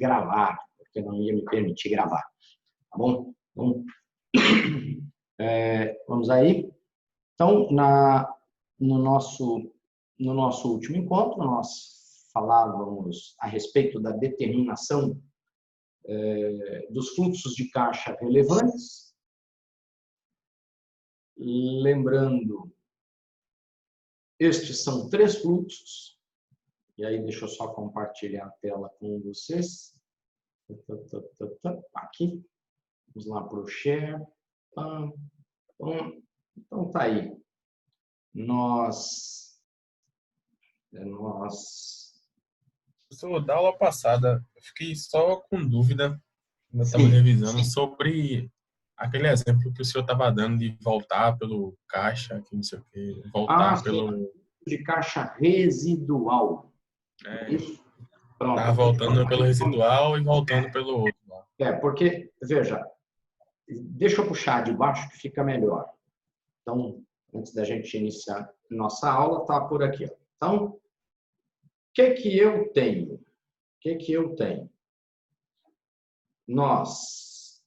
gravar, porque não ia me permitir gravar. Tá bom? Então, vamos aí. Então, no nosso último encontro, nós falávamos a respeito da determinação dos fluxos de caixa relevantes. Lembrando, estes são 3 fluxos. E aí, deixa eu só compartilhar a tela com vocês. Aqui. Vamos lá para o share. Então, tá aí. Professor, da aula passada, eu fiquei só com dúvida, quando eu estava revisando, sobre aquele exemplo que o senhor estava dando de voltar pelo caixa, que não sei o quê, voltar pelo... de caixa residual. Isso. Estava voltando pelo residual e voltando pelo outro. Porque, veja, deixa eu puxar de baixo que fica melhor. Então, antes da gente iniciar nossa aula, tá por aqui. Ó. Então, o que eu tenho? O que eu tenho? Nós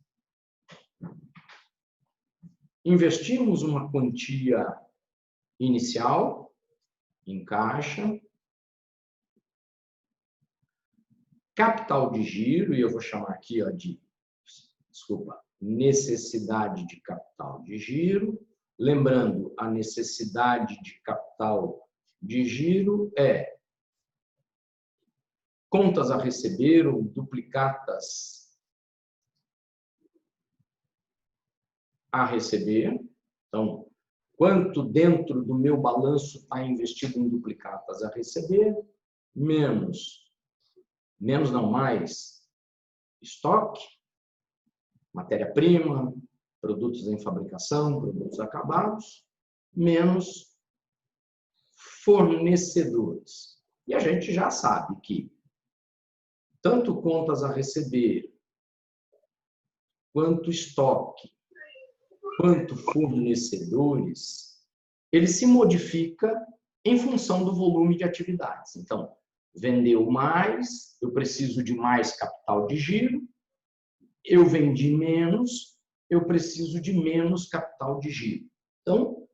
investimos uma quantia inicial em caixa, capital de giro, e eu vou chamar aqui ó, de, necessidade de capital de giro. Lembrando, a necessidade de capital de giro é contas a receber ou duplicatas a receber. Então, quanto dentro do meu balanço está investido em duplicatas a receber, mais estoque, matéria-prima, produtos em fabricação, produtos acabados, menos fornecedores. E a gente já sabe que tanto contas a receber, quanto estoque, quanto fornecedores, ele se modifica em função do volume de atividades. Então, vendeu mais, eu preciso de mais capital de giro, eu vendi menos, eu preciso de menos capital de giro. Então,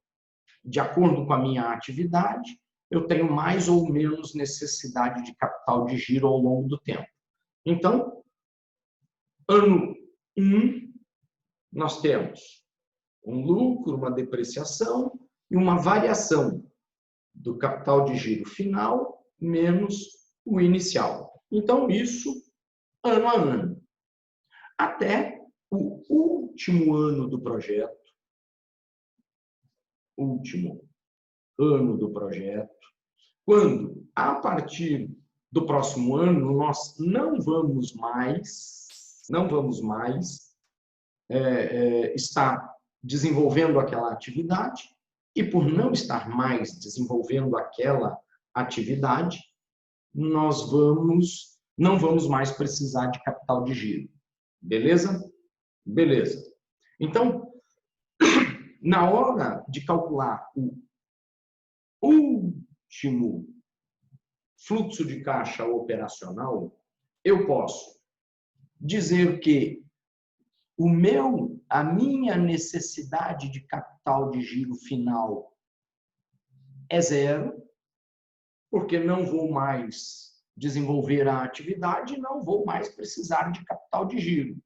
de acordo com a minha atividade, eu tenho mais ou menos necessidade de capital de giro ao longo do tempo. Então, ano 1, nós temos um lucro, uma depreciação e uma variação do capital de giro final menos o inicial. Então, isso ano a ano. Até o último ano do projeto, quando, a partir do próximo ano, nós não vamos mais estar desenvolvendo aquela atividade, e por não estar mais desenvolvendo aquela atividade, nós não vamos mais precisar de capital de giro. Beleza? Beleza. Então, na hora de calcular o último fluxo de caixa operacional, eu posso dizer que a minha necessidade de capital de giro final é 0, porque não vou mais desenvolver a atividade e não vou mais precisar de capital de giro.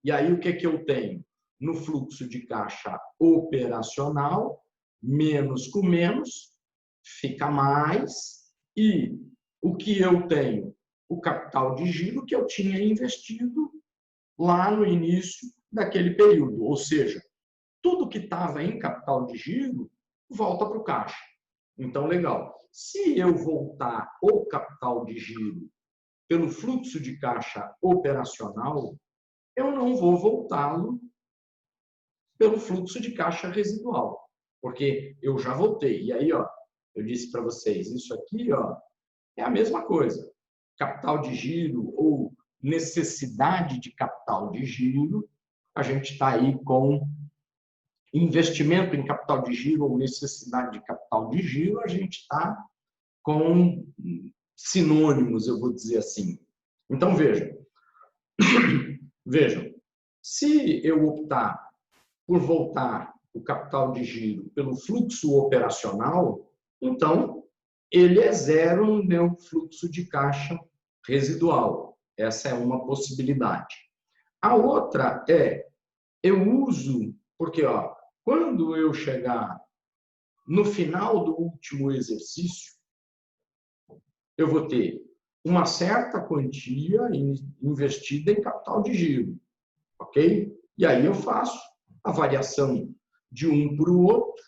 E aí, o que eu tenho? No fluxo de caixa operacional, menos com menos, fica mais, e o que eu tenho? O capital de giro que eu tinha investido lá no início daquele período. Ou seja, tudo que estava em capital de giro volta para o caixa. Então, legal. Se eu voltar o capital de giro pelo fluxo de caixa operacional, eu não vou voltá-lo pelo fluxo de caixa residual, porque eu já voltei. E aí, ó, eu disse para vocês, isso aqui ó, é a mesma coisa. Capital de giro ou necessidade de capital de giro, a gente está aí com investimento em capital de giro ou necessidade de capital de giro, a gente está com sinônimos, eu vou dizer assim. Então, veja, Vejam, se eu optar por voltar o capital de giro pelo fluxo operacional, então ele é zero no meu fluxo de caixa residual. Essa é uma possibilidade. A outra é, eu uso, porque quando eu chegar no final do último exercício, eu vou ter uma certa quantia investida em capital de giro, ok? E aí eu faço a variação de um para o outro,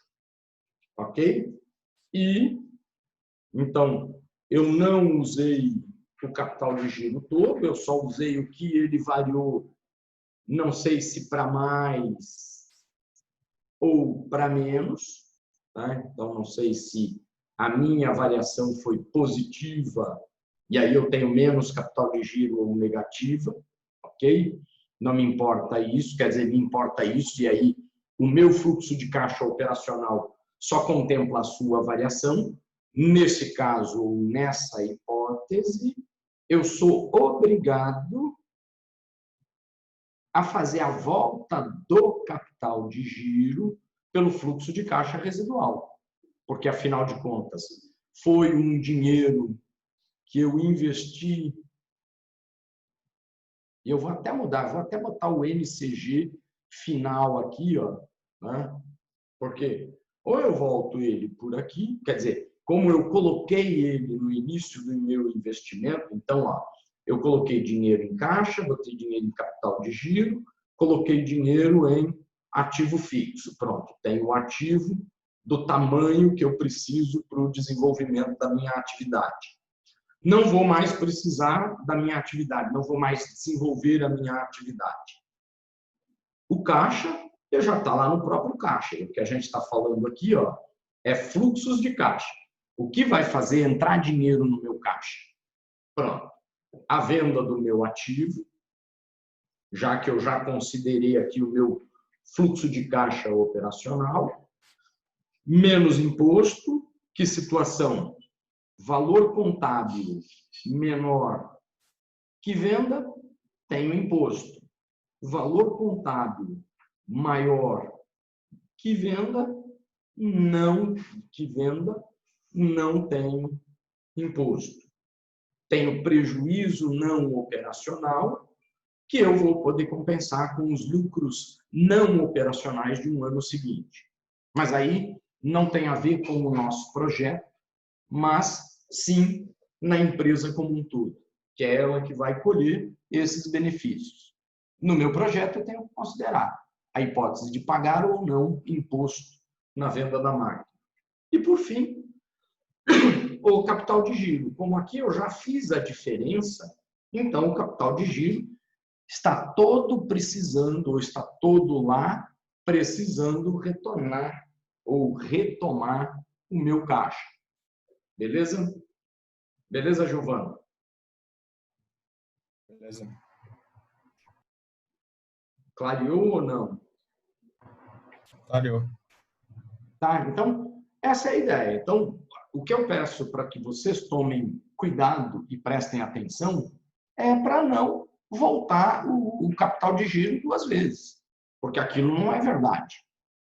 ok? E, então, eu não usei o capital de giro todo, eu só usei o que ele variou, não sei se para mais ou para menos, tá? Então, não sei se a minha variação foi positiva, e aí eu tenho menos capital de giro ou negativa, ok? Não me importa isso, quer dizer, me importa isso, e aí o meu fluxo de caixa operacional só contempla a sua variação. Nesse caso, ou nessa hipótese, eu sou obrigado a fazer a volta do capital de giro pelo fluxo de caixa residual. Porque, afinal de contas, foi um dinheiro que eu investi. E eu vou até mudar, vou até botar o NCG final aqui, né? Porque ou eu volto ele por aqui, quer dizer, como eu coloquei ele no início do meu investimento, então, eu coloquei dinheiro em caixa, botei dinheiro em capital de giro, coloquei dinheiro em ativo fixo. Pronto, tenho o ativo do tamanho que eu preciso para o desenvolvimento da minha atividade. Não vou mais precisar da minha atividade, não vou mais desenvolver a minha atividade. O caixa, já está lá no próprio caixa. O que a gente está falando aqui, é fluxos de caixa. O que vai fazer entrar dinheiro no meu caixa? Pronto. A venda do meu ativo, já que eu já considerei aqui o meu fluxo de caixa operacional, menos imposto. Que situação? Valor contábil menor que venda, tenho imposto. Valor contábil maior que venda, não tenho imposto. Tenho prejuízo não operacional, que eu vou poder compensar com os lucros não operacionais de um ano seguinte. Mas aí não tem a ver com o nosso projeto, mas sim na empresa como um todo, que é ela que vai colher esses benefícios. No meu projeto, eu tenho que considerar a hipótese de pagar ou não imposto na venda da máquina. E, por fim, o capital de giro. Como aqui eu já fiz a diferença, então o capital de giro está todo precisando, ou está todo lá, precisando retornar ou retomar o meu caixa. Beleza? Beleza, Giovana? Beleza. Clareou ou não? Clareou. Tá? Então, essa é a ideia. Então, o que eu peço para que vocês tomem cuidado e prestem atenção é para não voltar o capital de giro duas vezes, porque aquilo não é verdade.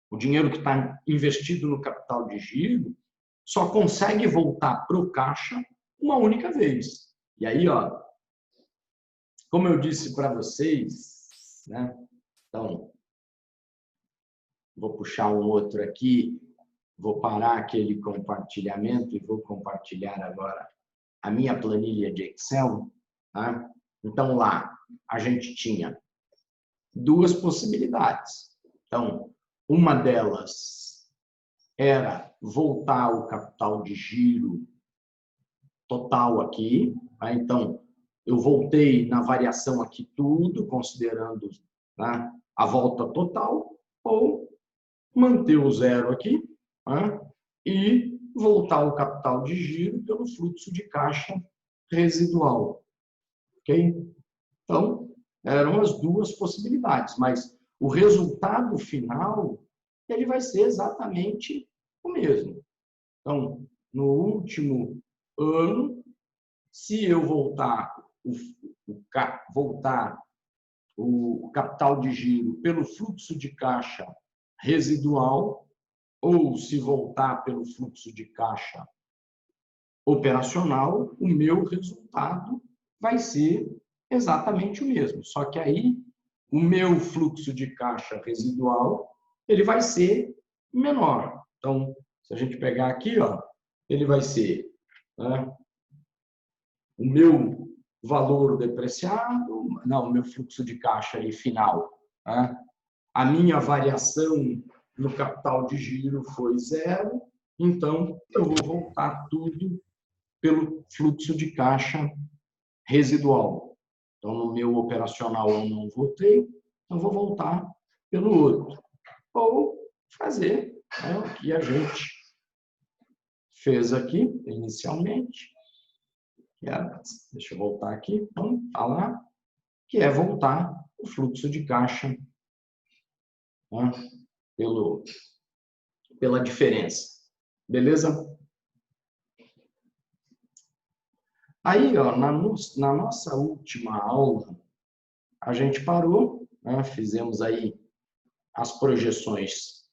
O dinheiro que está investido no capital de giro só consegue voltar para o caixa uma única vez. E aí, como eu disse para vocês, né? Então, vou puxar um outro aqui, vou parar aquele compartilhamento e vou compartilhar agora a minha planilha de Excel. Tá? Então, lá, a gente tinha duas possibilidades. Então, uma delas era voltar o capital de giro total aqui. Tá? Então, eu voltei na variação aqui tudo, considerando, tá, a volta total, ou manter o zero aqui, tá, e voltar o capital de giro pelo fluxo de caixa residual. Ok? Então, eram as duas possibilidades, mas o resultado final ele vai ser exatamente o mesmo. Então, no último ano, se eu voltar o capital de giro pelo fluxo de caixa residual, ou se voltar pelo fluxo de caixa operacional, o meu resultado vai ser exatamente o mesmo. Só que aí, o meu fluxo de caixa residual, ele vai ser menor. Então, se a gente pegar aqui, ó, ele vai ser, né, o meu valor depreciado, não, o meu fluxo de caixa aí final, né, a minha variação no capital de giro foi 0, então eu vou voltar tudo pelo fluxo de caixa residual. Então, no meu operacional eu não voltei, eu vou voltar pelo outro. Ou fazer, né, o que a gente fez aqui inicialmente, que é, deixa eu voltar aqui, vamos falar, que é voltar o fluxo de caixa, né, pela diferença. Beleza? Aí, ó, na nossa última aula, a gente parou, né, fizemos aí as projeções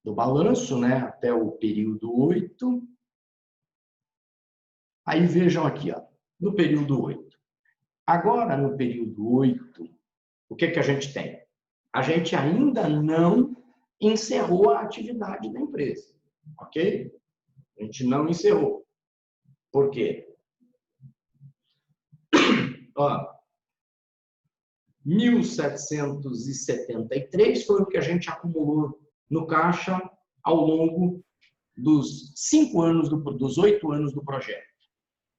do balanço, né, até o período 8. Aí vejam aqui, ó, no período 8. Agora, no período 8, o que a gente tem? A gente ainda não encerrou a atividade da empresa, ok? A gente não encerrou. Por quê? Ó, 1.773 foi o que a gente acumulou no caixa ao longo dos 5 anos, dos 8 anos do projeto.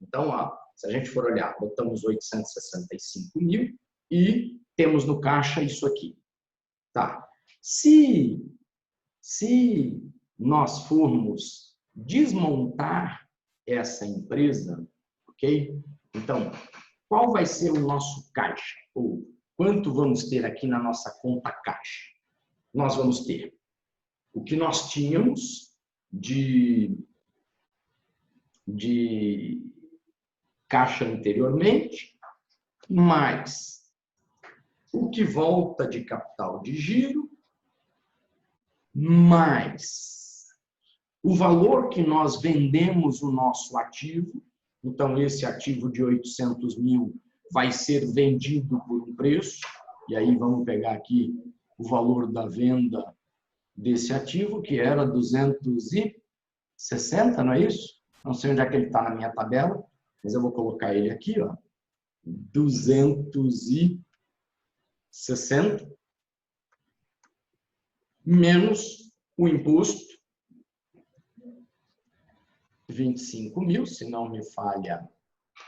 Então, ó, se a gente for olhar, botamos 865 mil e temos no caixa isso aqui. Tá. Se nós formos desmontar essa empresa, ok? Então, qual vai ser o nosso caixa? Ou quanto vamos ter aqui na nossa conta caixa? Nós vamos ter o que nós tínhamos de caixa anteriormente, mais o que volta de capital de giro, mais o valor que nós vendemos o nosso ativo. Então, esse ativo de 800 mil vai ser vendido por um preço, e aí vamos pegar aqui o valor da venda desse ativo, que era 260, não é isso? Não sei onde é que ele está na minha tabela, mas eu vou colocar ele aqui, ó, 260 menos o imposto, 25 mil, se não me falha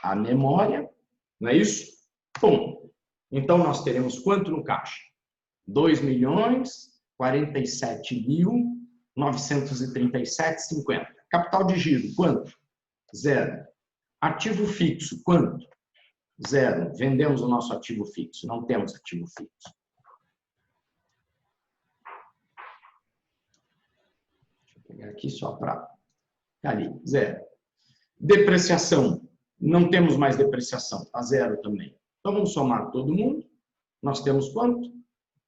a memória, não é isso? Bom, então nós teremos quanto no caixa? 2.047.937,50. Capital de giro, quanto? 0. Ativo fixo, quanto? 0. Vendemos o nosso ativo fixo, não temos ativo fixo. Deixa eu pegar aqui só para... ali, 0. Depreciação, não temos mais depreciação, está 0 também. Então vamos somar todo mundo. Nós temos quanto?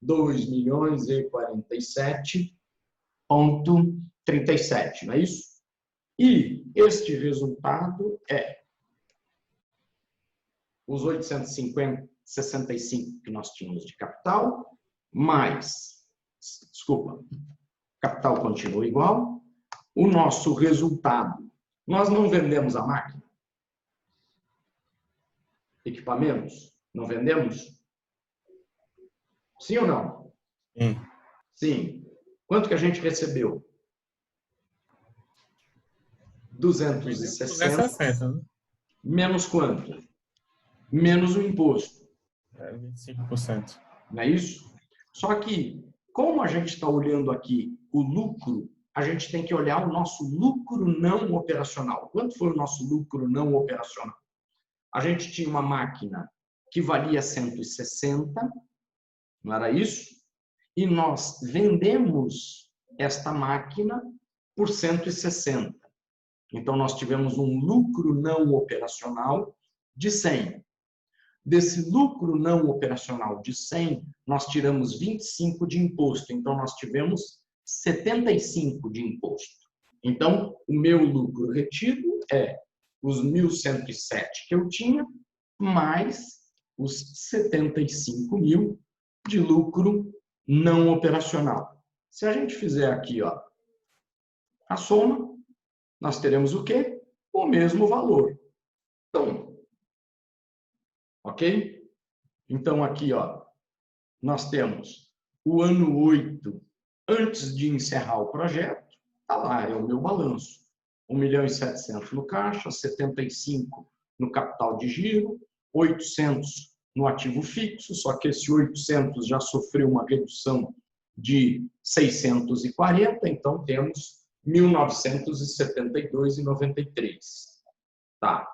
2.047,37, não é isso? E este resultado é os 865 que nós tínhamos de capital, mais, desculpa, capital continua igual, o nosso resultado. Nós não vendemos a máquina? Equipamentos? Não vendemos? Sim ou não? Sim. Sim. Quanto que a gente recebeu? 260. 260, né? Menos quanto? Menos o imposto. 25%. Não é isso? Só que, como a gente está olhando aqui o lucro, a gente tem que olhar o nosso lucro não operacional. Quanto foi o nosso lucro não operacional? A gente tinha uma máquina que valia 160, não era isso? E nós vendemos esta máquina por 160. Então, nós tivemos um lucro não operacional de 100. Desse lucro não operacional de 100, nós tiramos 25 de imposto. Então, nós tivemos 75 de imposto. Então, o meu lucro retido é os 1.107 que eu tinha, mais os 75 mil de lucro não operacional. Se a gente fizer aqui, ó, a soma, nós teremos o quê? O mesmo valor. Então, ok? Então, aqui, ó, nós temos o ano 8, antes de encerrar o projeto, tá lá, é o meu balanço. 1.700.000 no caixa, 75 no capital de giro, 800 no ativo fixo, só que esse 800 já sofreu uma redução de 640, então temos 1.972,93. Tá.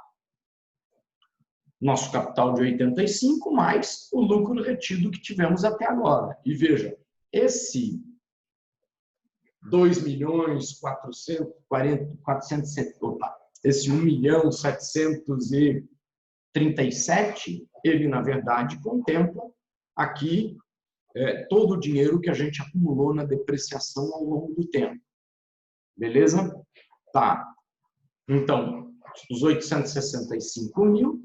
Nosso capital de 85 mais o lucro retido que tivemos até agora. E veja, esse 1.737.000, ele, na verdade, contempla aqui todo o dinheiro que a gente acumulou na depreciação ao longo do tempo. Beleza? Tá. Então, os 865 mil,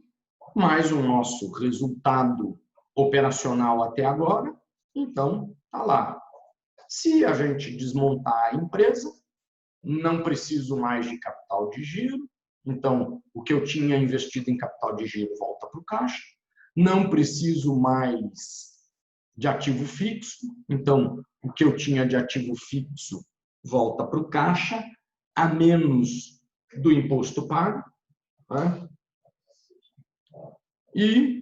mais o nosso resultado operacional até agora, então, tá lá. Se a gente desmontar a empresa, não preciso mais de capital de giro, então, o que eu tinha investido em capital de giro volta para o caixa, não preciso mais de ativo fixo, então, o que eu tinha de ativo fixo volta para o caixa, a menos do imposto pago, né? E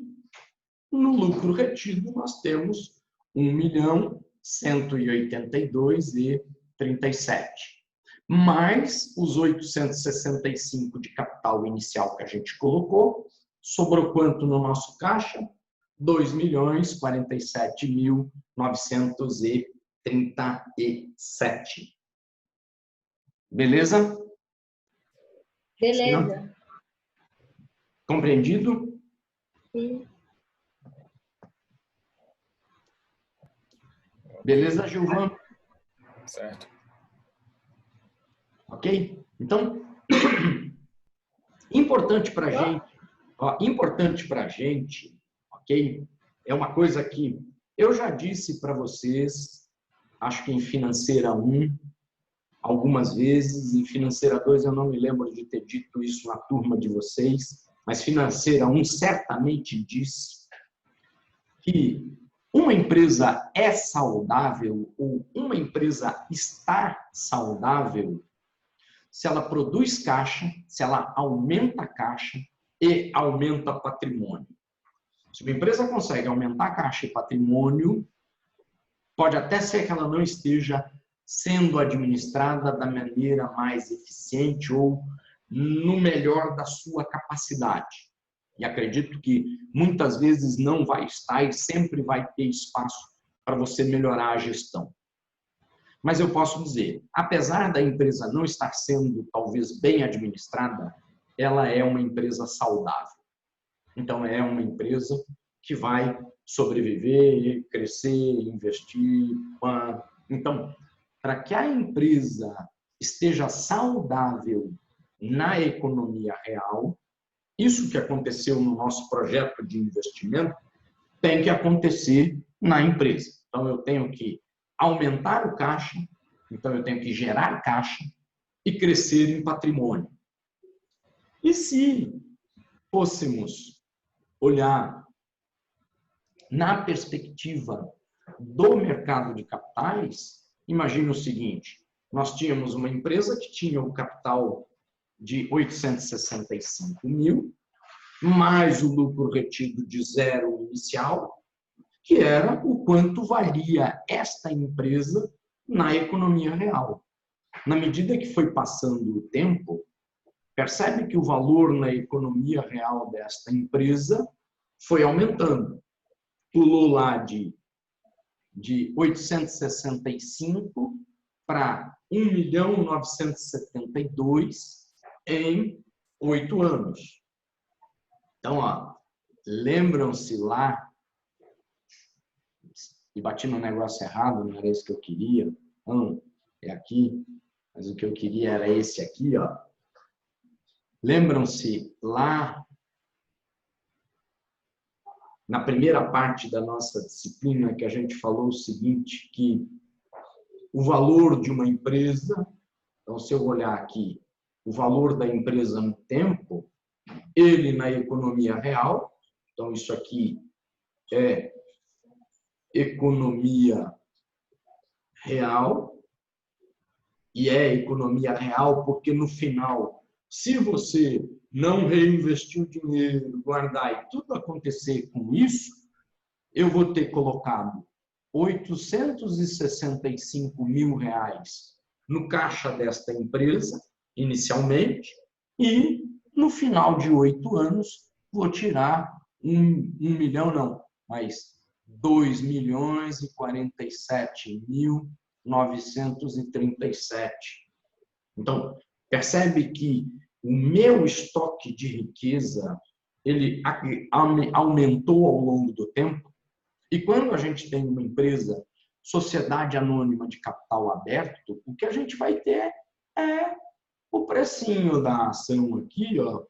no lucro retido nós temos 1.182.037, mais os 865 de capital inicial que a gente colocou, sobrou quanto no nosso caixa? 2.047.937. Beleza? Beleza. Compreendido? Sim. Beleza, Gilvan? Certo. Ok? Então, importante para a gente, ok? É uma coisa que eu já disse para vocês, acho que em Financeira 1, algumas vezes, em Financeira 2 eu não me lembro de ter dito isso na turma de vocês, mas Financeira 1 certamente disse que uma empresa é saudável ou uma empresa está saudável se ela produz caixa, se ela aumenta a caixa e aumenta patrimônio. Se uma empresa consegue aumentar caixa e patrimônio, pode até ser que ela não esteja sendo administrada da maneira mais eficiente ou no melhor da sua capacidade. E acredito que muitas vezes não vai estar e sempre vai ter espaço para você melhorar a gestão. Mas eu posso dizer, apesar da empresa não estar sendo talvez bem administrada, ela é uma empresa saudável. Então, é uma empresa que vai sobreviver, crescer, investir. Então, para que a empresa esteja saudável na economia real, isso que aconteceu no nosso projeto de investimento tem que acontecer na empresa. Então, eu tenho que aumentar o caixa, então eu tenho que gerar caixa e crescer em patrimônio. E se fôssemos olhar na perspectiva do mercado de capitais, imagine o seguinte, nós tínhamos uma empresa que tinha o capital de 865 mil, mais o lucro retido de zero inicial, que era o quanto valia esta empresa na economia real. Na medida que foi passando o tempo, percebe que o valor na economia real desta empresa foi aumentando. Pulou lá de 865 para 1.972 em 8 anos. Então, ó, lembram-se lá, e bati no negócio errado, não era isso que eu queria, não, é aqui, mas o que eu queria era esse aqui, ó. Lembram-se lá, na primeira parte da nossa disciplina, que a gente falou o seguinte, que o valor de uma empresa, então se eu olhar aqui, o valor da empresa no tempo, ele na economia real, então isso aqui é economia real, e é economia real porque no final, se você não reinvestir o dinheiro, guardar e tudo acontecer com isso, eu vou ter colocado R$865 mil no caixa desta empresa, inicialmente, e no final de 8 anos vou tirar um milhão, não, mas 2.047.937. Então, percebe que o meu estoque de riqueza ele aumentou ao longo do tempo. E quando a gente tem uma empresa, sociedade anônima de capital aberto, o que a gente vai ter é o precinho da ação aqui, ó,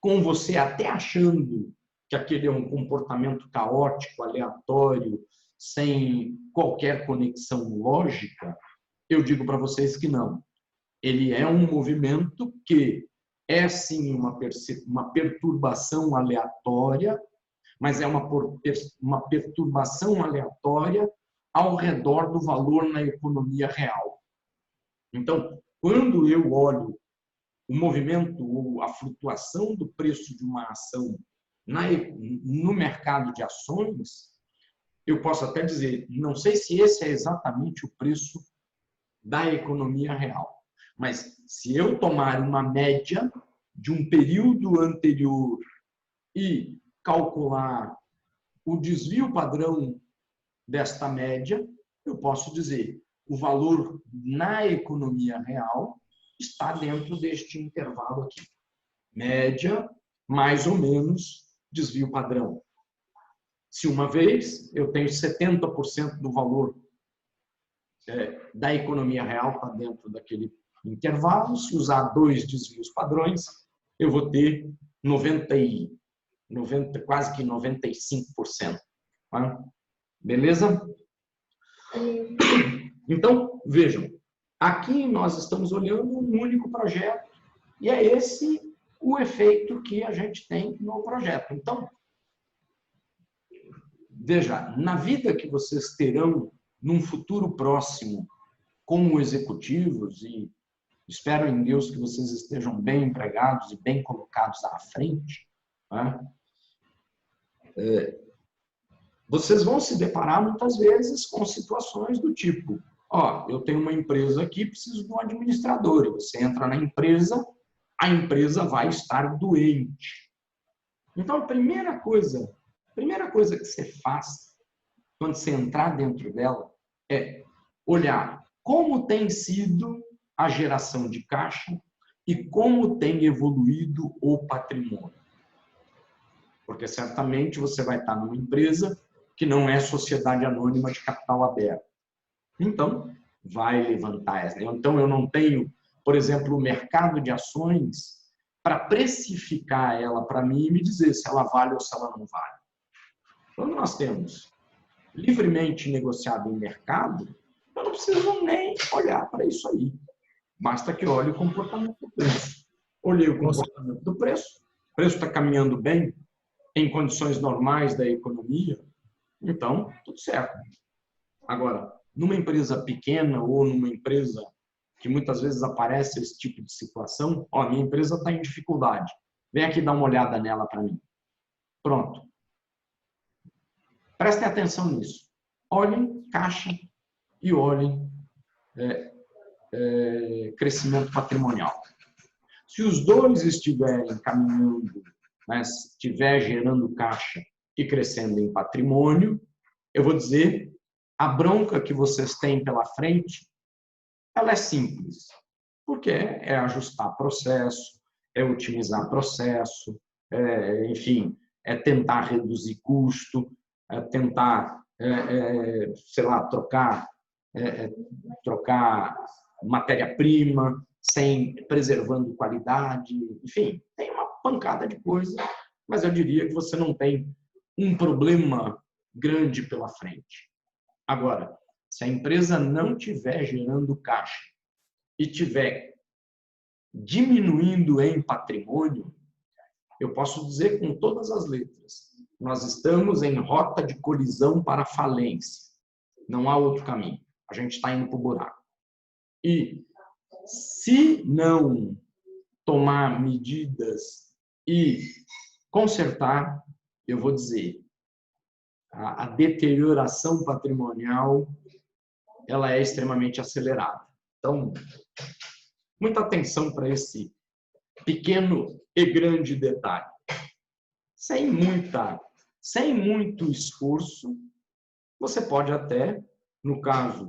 com você até achando que aquele é um comportamento caótico, aleatório, sem qualquer conexão lógica, eu digo para vocês que não. Ele é um movimento que é sim uma perturbação aleatória, mas é uma perturbação aleatória ao redor do valor na economia real. Então, quando eu olho o movimento ou a flutuação do preço de uma ação no mercado de ações, eu posso até dizer, não sei se esse é exatamente o preço da economia real, mas se eu tomar uma média de um período anterior e calcular o desvio padrão desta média, eu posso dizer, o valor na economia real está dentro deste intervalo aqui. Média, mais ou menos, desvio padrão. Se uma vez eu tenho 70% do valor da economia real está dentro daquele intervalo, se usar 2 desvios padrões, eu vou ter quase que 95%. Tá? Beleza? Então, vejam, aqui nós estamos olhando um único projeto e é esse o efeito que a gente tem no projeto. Então, veja, na vida que vocês terão num futuro próximo como executivos, e espero em Deus que vocês estejam bem empregados e bem colocados à frente, né? Vocês vão se deparar muitas vezes com situações do tipo, ó, eu tenho uma empresa aqui, preciso de um administrador. E você entra na empresa, a empresa vai estar doente. Então, a primeira coisa que você faz quando você entrar dentro dela é olhar como tem sido a geração de caixa e como tem evoluído o patrimônio. Porque certamente você vai estar numa empresa que não é sociedade anônima de capital aberto. Então, vai levantar essa. Então, eu não tenho, por exemplo, o mercado de ações para precificar ela para mim e me dizer se ela vale ou se ela não vale. Quando nós temos livremente negociado em mercado, eu não preciso nem olhar para isso aí. Basta que olhe o comportamento do preço. Olhei o comportamento do preço, o preço está caminhando bem, em condições normais da economia, então, tudo certo. Agora, numa empresa pequena ou numa empresa que muitas vezes aparece esse tipo de situação, ó, minha empresa está em dificuldade, vem aqui dar uma olhada nela para mim. Pronto. Prestem atenção nisso. Olhem caixa e olhem crescimento patrimonial. Se os dois estiverem caminhando, né, se estiver gerando caixa e crescendo em patrimônio, eu vou dizer, a bronca que vocês têm pela frente, ela é simples, porque é ajustar processo, é otimizar processo, enfim, é tentar reduzir custo, é tentar, sei lá, trocar matéria-prima, preservando qualidade, enfim, tem uma pancada de coisas, mas eu diria que você não tem um problema grande pela frente. Agora, se a empresa não estiver gerando caixa e estiver diminuindo em patrimônio, eu posso dizer com todas as letras, nós estamos em rota de colisão para a falência. Não há outro caminho. A gente está indo para o buraco. E se não tomar medidas e consertar, eu vou dizer, a deterioração patrimonial ela é extremamente acelerada. Então, muita atenção para esse pequeno e grande detalhe. Sem muito esforço, você pode até, no caso,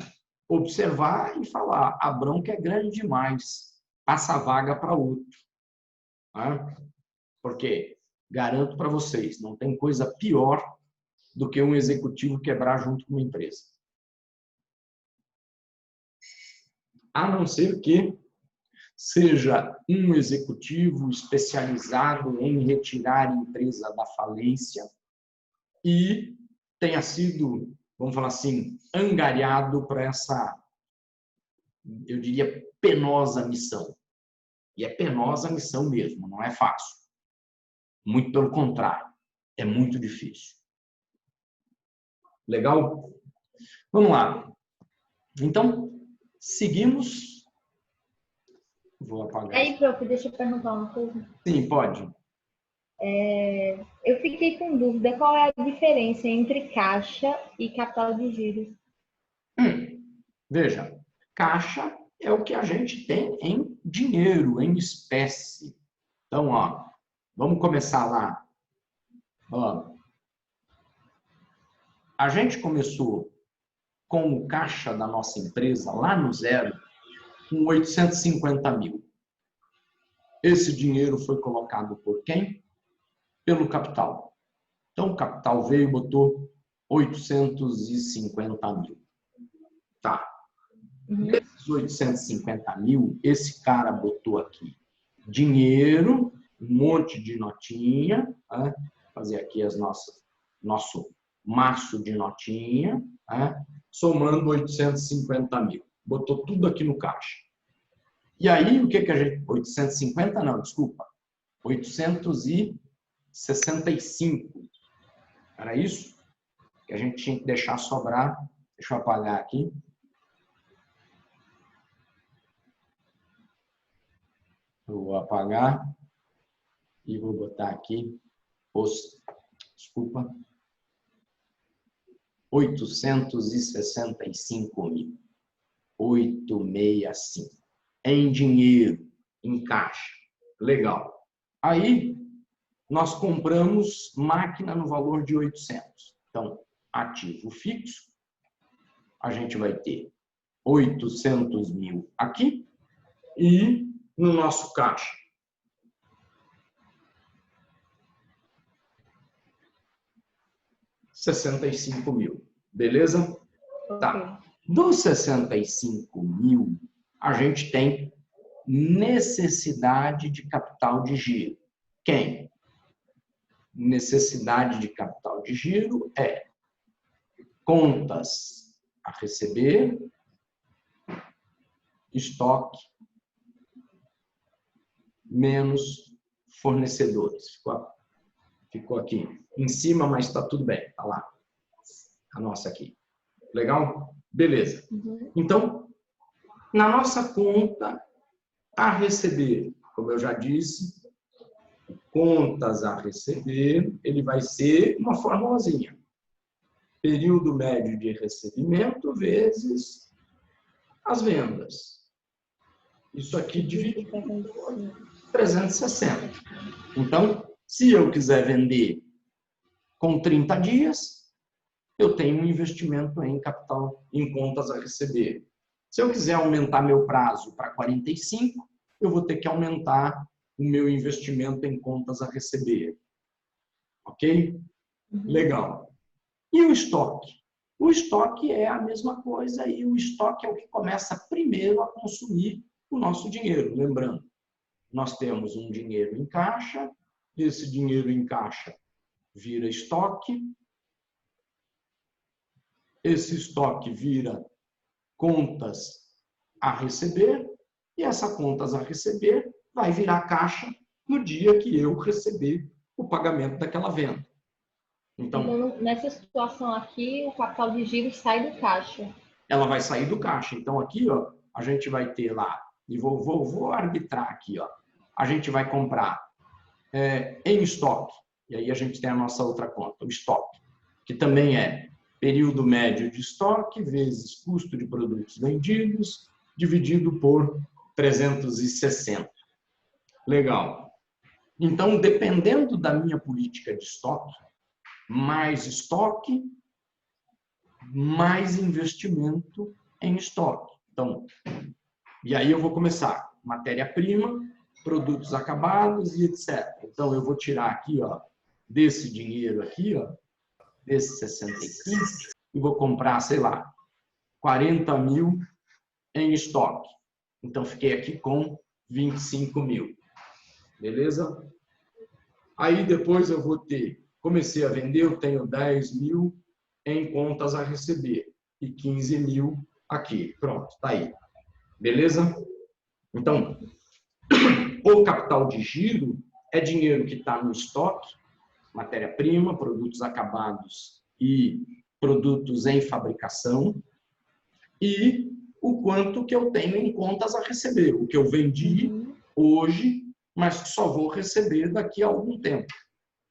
observar e falar, a bronca é grande demais, passa a vaga para outro. Tá? Porque, garanto para vocês, não tem coisa pior do que um executivo quebrar junto com uma empresa. A não ser que seja um executivo especializado em retirar a empresa da falência e tenha sido, vamos falar assim, angariado para essa, eu diria, penosa missão. E é penosa a missão mesmo, não é fácil. Muito pelo contrário, é muito difícil. Legal? Vamos lá. Então, seguimos. Vou apagar. Aí, prof, deixa eu perguntar uma coisa. Sim, pode. Eu fiquei com dúvida qual é a diferença entre caixa e capital de giro. Veja, caixa é o que a gente tem em dinheiro, em espécie. Então, ó, vamos começar lá. Ó, a gente começou com o caixa da nossa empresa lá no zero, com 850 mil. Esse dinheiro foi colocado por quem? Pelo capital. Então, o capital veio e botou 850 mil. Tá. Desses 850 mil, esse cara botou aqui dinheiro, um monte de notinha, né? Fazer aqui nosso maço de notinha, né? Somando 850 mil. Botou tudo aqui no caixa. E aí, o que a gente... 850 não, desculpa. 865. Era isso? Que a gente tinha que deixar sobrar. Deixa eu apagar aqui. Eu vou apagar e vou botar aqui desculpa, 865 mil. 865. Em dinheiro, em caixa. Legal. Aí, nós compramos máquina no valor de 800. Então, ativo fixo, a gente vai ter 800 mil aqui e no nosso caixa 65 mil. Beleza? Tá. Dos 65 mil, a gente tem necessidade de capital de giro. Quem? Necessidade de capital de giro é contas a receber, estoque, menos fornecedores. Ficou aqui em cima, mas está tudo bem. Está lá. A nossa aqui. Legal? Beleza. Então, na nossa conta a receber, como eu já disse, contas a receber, ele vai ser uma formulazinha. Período médio de recebimento vezes as vendas. Isso aqui divide por 360. Então, se eu quiser vender com 30 dias, eu tenho um investimento em capital, em contas a receber. Se eu quiser aumentar meu prazo para 45, eu vou ter que aumentar o meu investimento em contas a receber. Ok? Legal. E o estoque? O estoque é a mesma coisa e o estoque é o que começa primeiro a consumir o nosso dinheiro. Lembrando, nós temos um dinheiro em caixa, esse dinheiro em caixa vira estoque, esse estoque vira contas a receber e essa contas a receber vai virar caixa no dia que eu receber o pagamento daquela venda. Então, nessa situação aqui, o capital de giro sai do caixa. Ela vai sair do caixa. Então, aqui, ó, a gente vai ter lá, e vou arbitrar aqui, ó. A gente vai comprar em estoque, e aí a gente tem a nossa outra conta, o estoque, que também é período médio de estoque vezes custo de produtos vendidos, dividido por 360. Legal. Então, dependendo da minha política de estoque, mais investimento em estoque. Então, e aí eu vou começar matéria-prima, produtos acabados e etc. Então, eu vou tirar aqui, ó, desse dinheiro aqui, ó, desse 65, e vou comprar, sei lá, 40 mil em estoque. Então, fiquei aqui com 25 mil. Beleza? Aí, depois eu vou ter, comecei a vender, eu tenho 10 mil em contas a receber e 15 mil aqui. Pronto, tá aí. Beleza? Então, o capital de giro é dinheiro que está no estoque, matéria-prima, produtos acabados e produtos em fabricação, e o quanto que eu tenho em contas a receber, o que eu vendi hoje, mas que só vou receber daqui a algum tempo.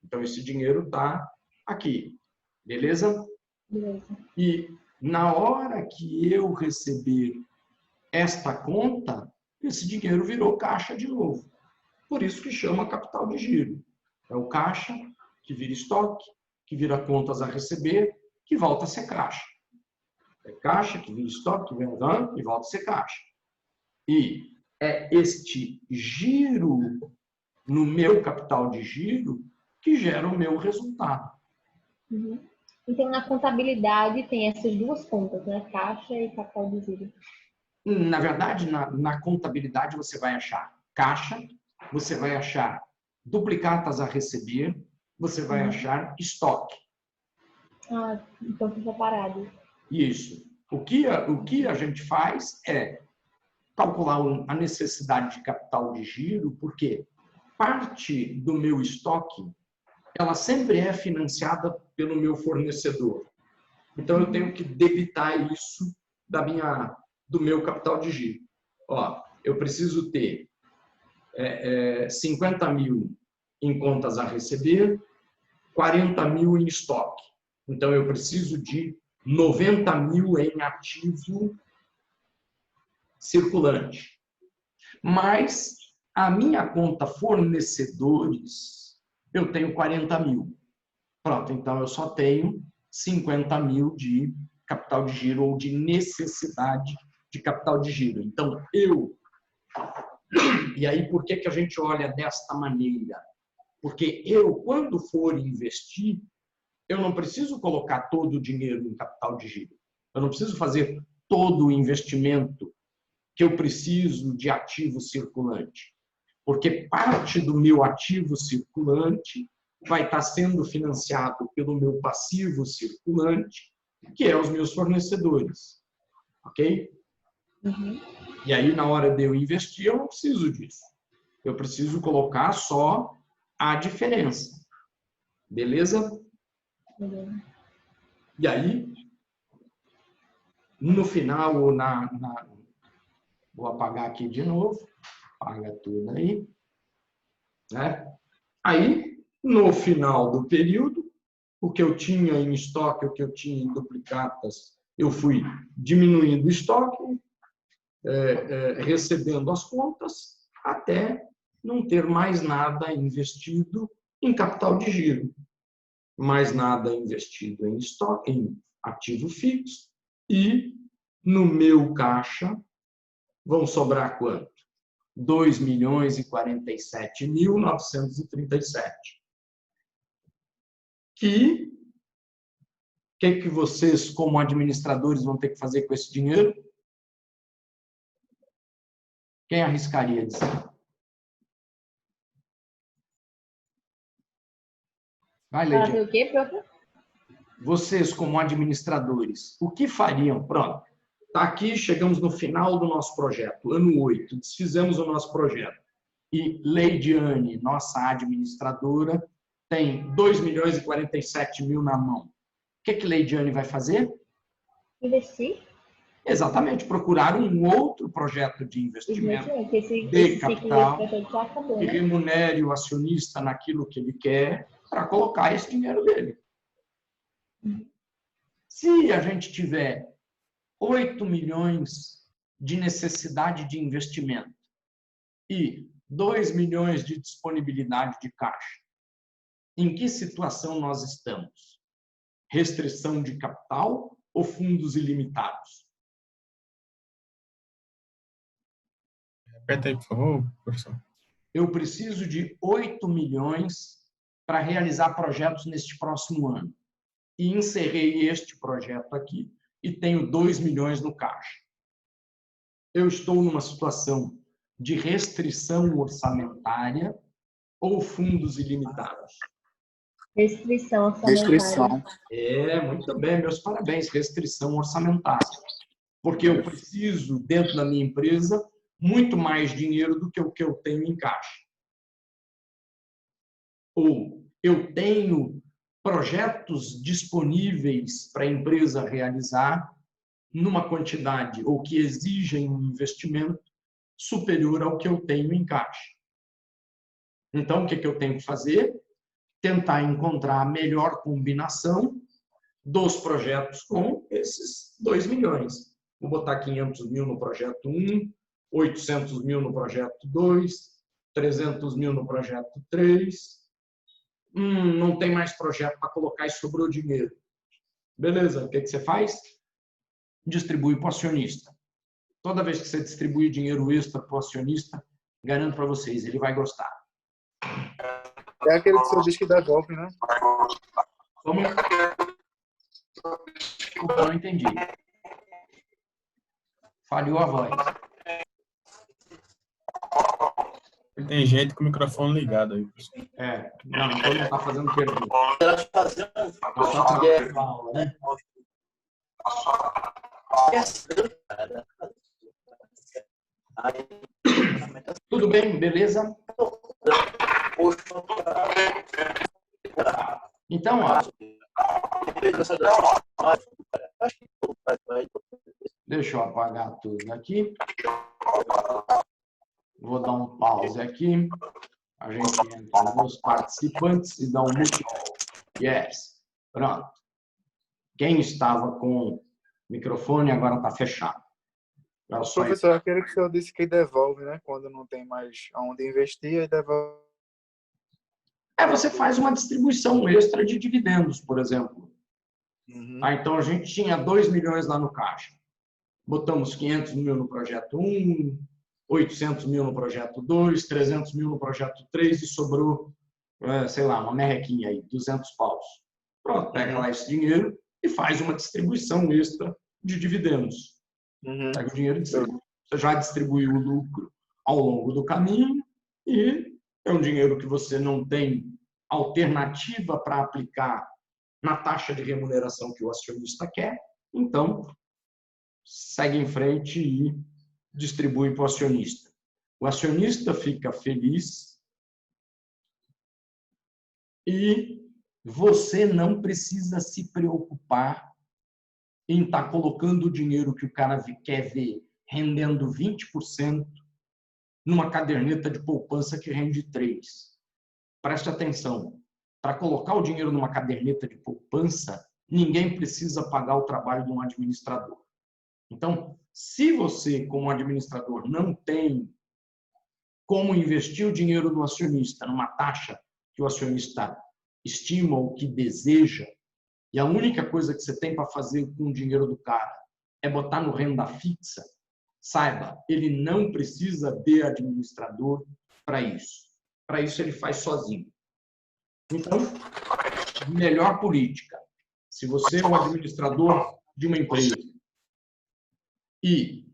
Então, esse dinheiro está aqui. Beleza? Beleza. E na hora que eu receber esta conta, esse dinheiro virou caixa de novo. Por isso que chama capital de giro. É o caixa que vira estoque, que vira contas a receber, que volta a ser caixa. É caixa que vira estoque, que vira e volta a ser caixa. E é este giro no meu capital de giro que gera o meu resultado. Então, na contabilidade tem essas duas contas, né? Caixa e capital de giro. Na verdade, na contabilidade você vai achar caixa, você vai achar duplicatas a receber, você vai achar estoque. Ah, então fica separado. Isso. O que a gente faz é calcular a necessidade de capital de giro, porque parte do meu estoque ela sempre é financiada pelo meu fornecedor. Então, eu tenho que debitar isso do meu capital de giro. Ó, eu preciso ter 50 mil em contas a receber, 40 mil em estoque. Então, eu preciso de 90 mil em ativo circulante. Mas a minha conta fornecedores, eu tenho 40 mil. Pronto, então eu só tenho 50 mil de capital de giro ou de necessidade de capital de giro. Então, E aí, por que a gente olha desta maneira? Porque quando for investir, eu não preciso colocar todo o dinheiro em capital de giro. Eu não preciso fazer todo o investimento que eu preciso de ativo circulante. Porque parte do meu ativo circulante vai estar sendo financiado pelo meu passivo circulante, que é os meus fornecedores. Ok? E aí, na hora de eu investir, eu não preciso disso. Eu preciso colocar só a diferença. Beleza? E aí, no final, vou apagar aqui de novo. Apaga tudo aí. Né? Aí, no final do período, o que eu tinha em estoque, o que eu tinha em duplicatas, eu fui diminuindo o estoque, recebendo as contas, até não ter mais nada investido em capital de giro, mais nada investido em estoque, em ativo fixo, e no meu caixa vão sobrar quanto? 2.047.937. que que vocês, como administradores, vão ter que fazer com esse dinheiro? Quem arriscaria dizer? Vai, Leidiane. Fazer o quê, prof? Vocês, como administradores, o que fariam? Pronto, está aqui, chegamos no final do nosso projeto, ano 8, desfizemos o nosso projeto. E Leidiane, nossa administradora, tem 2.047.000 na mão. O que Leidiane vai fazer? Investir? Exatamente, procurar um outro projeto de investimento de capital que remunere o acionista naquilo que ele quer para colocar esse dinheiro dele. Se a gente tiver 8 milhões de necessidade de investimento e 2 milhões de disponibilidade de caixa, em que situação nós estamos? Restrição de capital ou fundos ilimitados? Repete aí, por favor, professor. Eu preciso de 8 milhões para realizar projetos neste próximo ano. E encerrei este projeto aqui e tenho 2 milhões no caixa. Eu estou numa situação de restrição orçamentária ou fundos ilimitados? Restrição orçamentária. Restrição. Muito bem, meus parabéns. Restrição orçamentária. Porque eu preciso, dentro da minha empresa, muito mais dinheiro do que o que eu tenho em caixa. Ou eu tenho projetos disponíveis para a empresa realizar numa quantidade ou que exigem um investimento superior ao que eu tenho em caixa. Então, o que eu tenho que fazer? Tentar encontrar a melhor combinação dos projetos com esses 2 milhões. Vou botar 500 mil no projeto 1, 800 mil no projeto 2, 300 mil no projeto 3. Não tem mais projeto para colocar e sobrou dinheiro. Beleza, o que você faz? Distribui para o acionista. Toda vez que você distribui dinheiro extra para o acionista, garanto para vocês, ele vai gostar. É aquele que você diz que devolve, né? Como? Desculpa, não entendi. Falhou a voz. Tem gente com o microfone ligado aí. Não, então não está fazendo pergunta. Só aula, né? Tudo bem, beleza? Então, ó, deixa eu apagar tudo aqui. Vou dar um pause aqui. A gente entra nos participantes e dá um mute. Yes. Pronto. Quem estava com o microfone agora está fechado. Professor, aquele que o senhor disse que devolve, né? Quando não tem mais onde investir, aí devolve. Você faz uma distribuição extra de dividendos, por exemplo. Então, a gente tinha 2 milhões lá no caixa. Botamos 500 mil no projeto 1, 800 mil no projeto 2, 300 mil no projeto 3 e sobrou, sei lá, uma merrequinha aí, 200 paus. Pronto, pega lá esse dinheiro e faz uma distribuição extra de dividendos. Pega o dinheiro e distribui. Você já distribuiu o lucro ao longo do caminho e é um dinheiro que você não tem alternativa para aplicar na taxa de remuneração que o acionista quer, então segue em frente e distribui para o acionista. O acionista fica feliz e você não precisa se preocupar em estar colocando o dinheiro que o cara quer ver rendendo 20% numa caderneta de poupança que rende 3%. Preste atenção. Para colocar o dinheiro numa caderneta de poupança, ninguém precisa pagar o trabalho de um administrador. Então, se você, como administrador, não tem como investir o dinheiro do acionista numa taxa que o acionista estima ou que deseja, e a única coisa que você tem para fazer com o dinheiro do cara é botar no renda fixa, saiba, ele não precisa de administrador para isso. Para isso, ele faz sozinho. Então, melhor política. Se você é o administrador de uma empresa e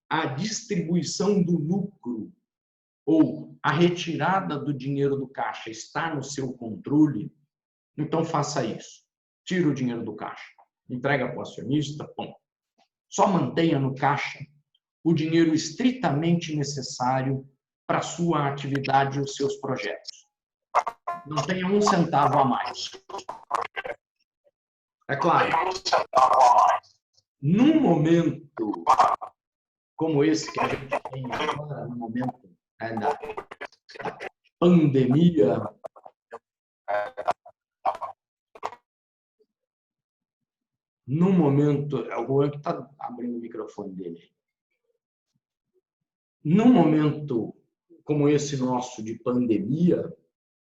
a distribuição do lucro ou a retirada do dinheiro do caixa está no seu controle, então faça isso. Tira o dinheiro do caixa, entrega para o acionista, bom. Só mantenha no caixa o dinheiro estritamente necessário para a sua atividade e os seus projetos. Não tenha um centavo a mais. É claro, num momento como esse que a gente tem agora, no momento da pandemia, no momento, o Juan que está abrindo o microfone dele. Num momento como esse nosso de pandemia,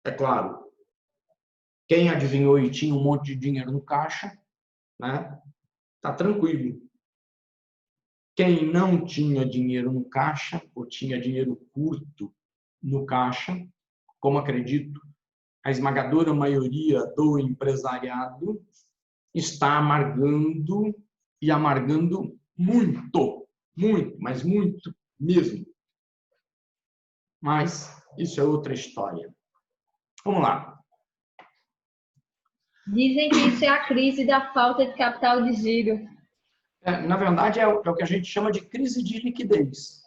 é claro, quem adivinhou e tinha um monte de dinheiro no caixa, né, tá tranquilo. Quem não tinha dinheiro no caixa, ou tinha dinheiro curto no caixa, como acredito, a esmagadora maioria do empresariado está amargando e amargando muito, muito, mas muito mesmo. Mas isso é outra história. Vamos lá. Dizem que isso é a crise da falta de capital de giro. Na verdade, é o que a gente chama de crise de liquidez.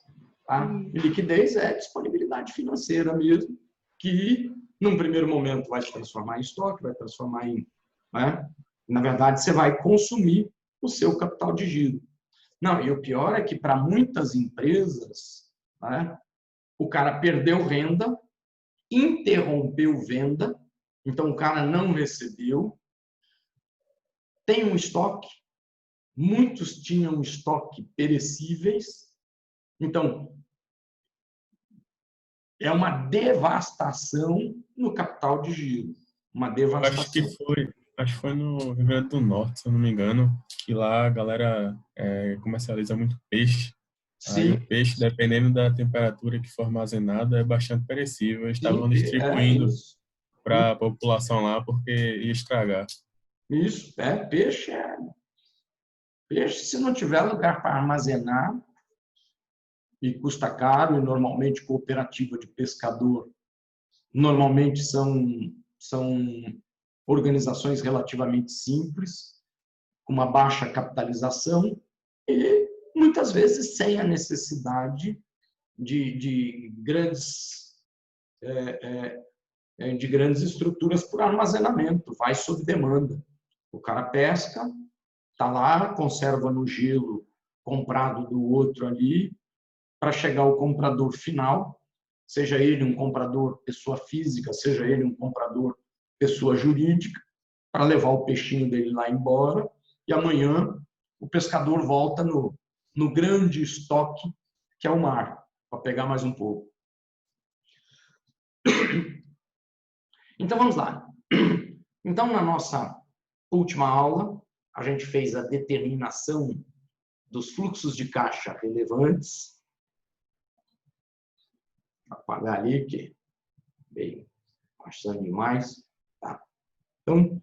Tá? E liquidez é disponibilidade financeira mesmo, que, num primeiro momento, vai se transformar em estoque, vai transformar em... Né? Na verdade, você vai consumir o seu capital de giro. Não, e o pior é que, para muitas empresas, né, o cara perdeu renda, interrompeu venda, então o cara não recebeu, tem um estoque, muitos tinham estoque perecíveis, então é uma devastação no capital de giro, uma devastação. Acho que foi no Rio Grande do Norte, se eu não me engano, que lá a galera comercializa muito peixe. Sim. Aí o peixe, dependendo da temperatura que for armazenado, é bastante perecível. Eles estavam distribuindo para a população lá porque ia estragar. Isso, peixe Peixe, se não tiver lugar para armazenar, e custa caro, e normalmente cooperativa de pescador, normalmente são organizações relativamente simples, com uma baixa capitalização, e muitas vezes sem a necessidade de grandes estruturas por armazenamento, vai sob demanda. O cara pesca, está lá, conserva no gelo comprado do outro ali, para chegar ao comprador final, seja ele um comprador pessoa física, seja ele um comprador pessoa jurídica, para levar o peixinho dele lá embora, e amanhã o pescador volta no grande estoque que é o mar, para pegar mais um pouco. Então, vamos lá. Então, na nossa última aula, a gente fez a determinação dos fluxos de caixa relevantes. Vou apagar ali, que veio bastante demais. Tá. Então,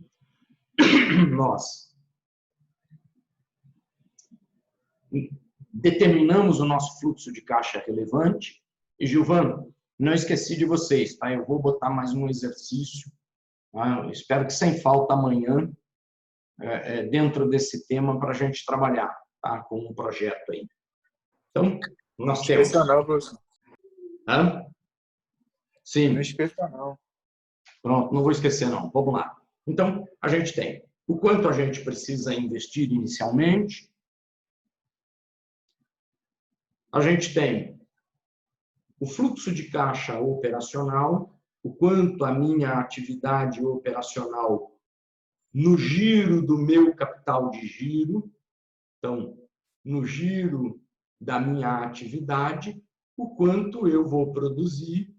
nós determinamos o nosso fluxo de caixa relevante. E, Gilvano, não esqueci de vocês, tá? Eu vou botar mais um exercício. Tá? Espero que sem falta amanhã, dentro desse tema, para a gente trabalhar, tá? Com um projeto aí. Então, nós temos... Não, professor. Hã? Sim. Não esqueça, não. Pronto, não vou esquecer, não. Vamos lá. Então, a gente tem o quanto a gente precisa investir inicialmente. A gente tem o fluxo de caixa operacional, o quanto a minha atividade operacional no giro do meu capital de giro. Então, no giro da minha atividade, o quanto eu vou produzir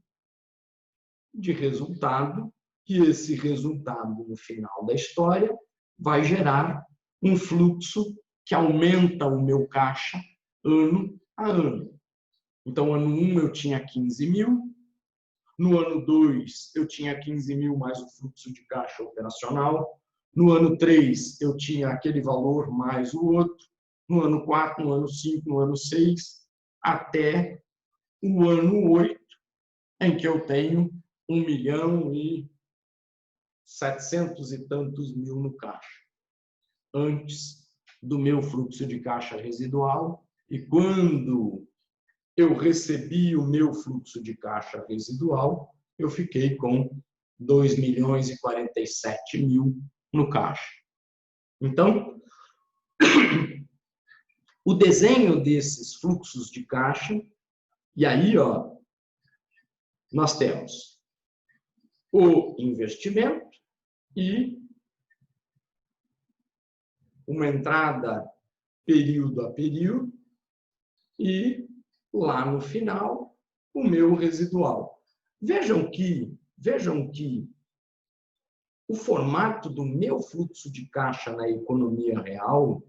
de resultado, e esse resultado, no final da história, vai gerar um fluxo que aumenta o meu caixa ano a ano. Então, ano 1 eu tinha 15 mil, No ano 2, eu tinha 15 mil mais o fluxo de caixa operacional. No ano 3, eu tinha aquele valor mais o outro. No ano 4, no ano 5, no ano 6, até o ano 8, em que eu tenho 1.700.000 e tantos mil no caixa. Antes do meu fluxo de caixa residual. E quando eu recebi o meu fluxo de caixa residual, eu fiquei com 2.047.000 no caixa. Então, o desenho desses fluxos de caixa, e aí, ó, nós temos o investimento e uma entrada período a período e lá no final o meu residual. Vejam que o formato do meu fluxo de caixa na economia real,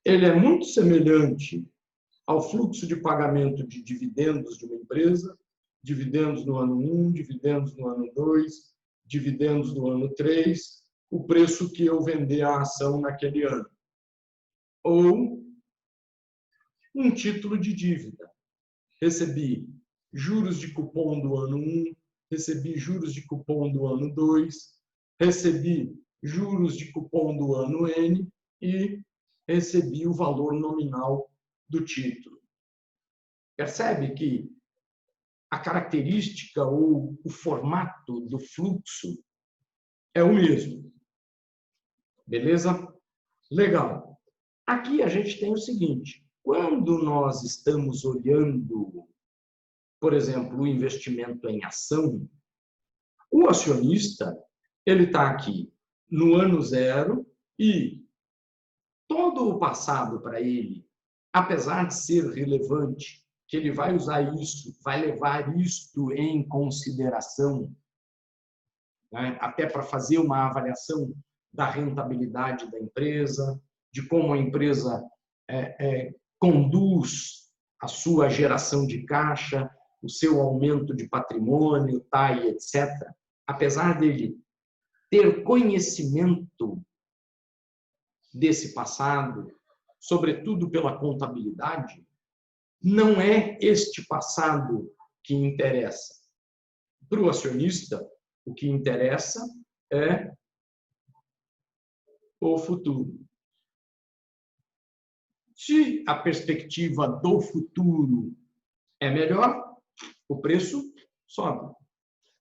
ele é muito semelhante ao fluxo de pagamento de dividendos de uma empresa, dividendos no ano 1, dividendos no ano 2, dividendos no ano 3, o preço que eu vender a ação naquele ano. Ou um título de dívida. Recebi juros de cupom do ano 1, recebi juros de cupom do ano 2, recebi juros de cupom do ano N e recebi o valor nominal do título. Percebe que a característica ou o formato do fluxo é o mesmo. Beleza? Legal. Aqui a gente tem o seguinte, quando nós estamos olhando, por exemplo, o investimento em ação, o acionista, ele está aqui no ano 0 e todo o passado para ele, apesar de ser relevante, que ele vai usar isso, vai levar isto em consideração, né, até para fazer uma avaliação da rentabilidade da empresa, de como a empresa conduz a sua geração de caixa, o seu aumento de patrimônio, TAI, etc. Apesar dele ter conhecimento desse passado, sobretudo pela contabilidade, não é este passado que interessa. Para o acionista, o que interessa é o futuro. Se a perspectiva do futuro é melhor, o preço sobe.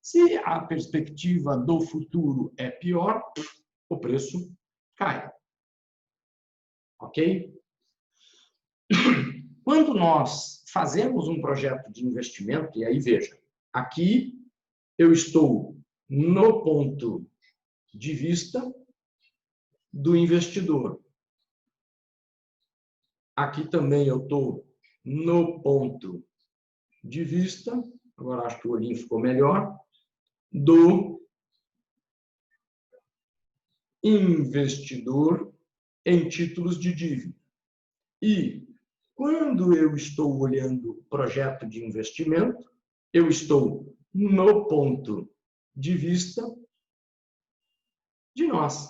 Se a perspectiva do futuro é pior, o preço cai. Ok? Quando nós fazemos um projeto de investimento, e aí veja, aqui eu estou no ponto de vista do investidor. Aqui também eu estou no ponto de vista, agora acho que o olhinho ficou melhor, do investidor em títulos de dívida. E quando eu estou olhando o projeto de investimento, eu estou no ponto de vista de nós.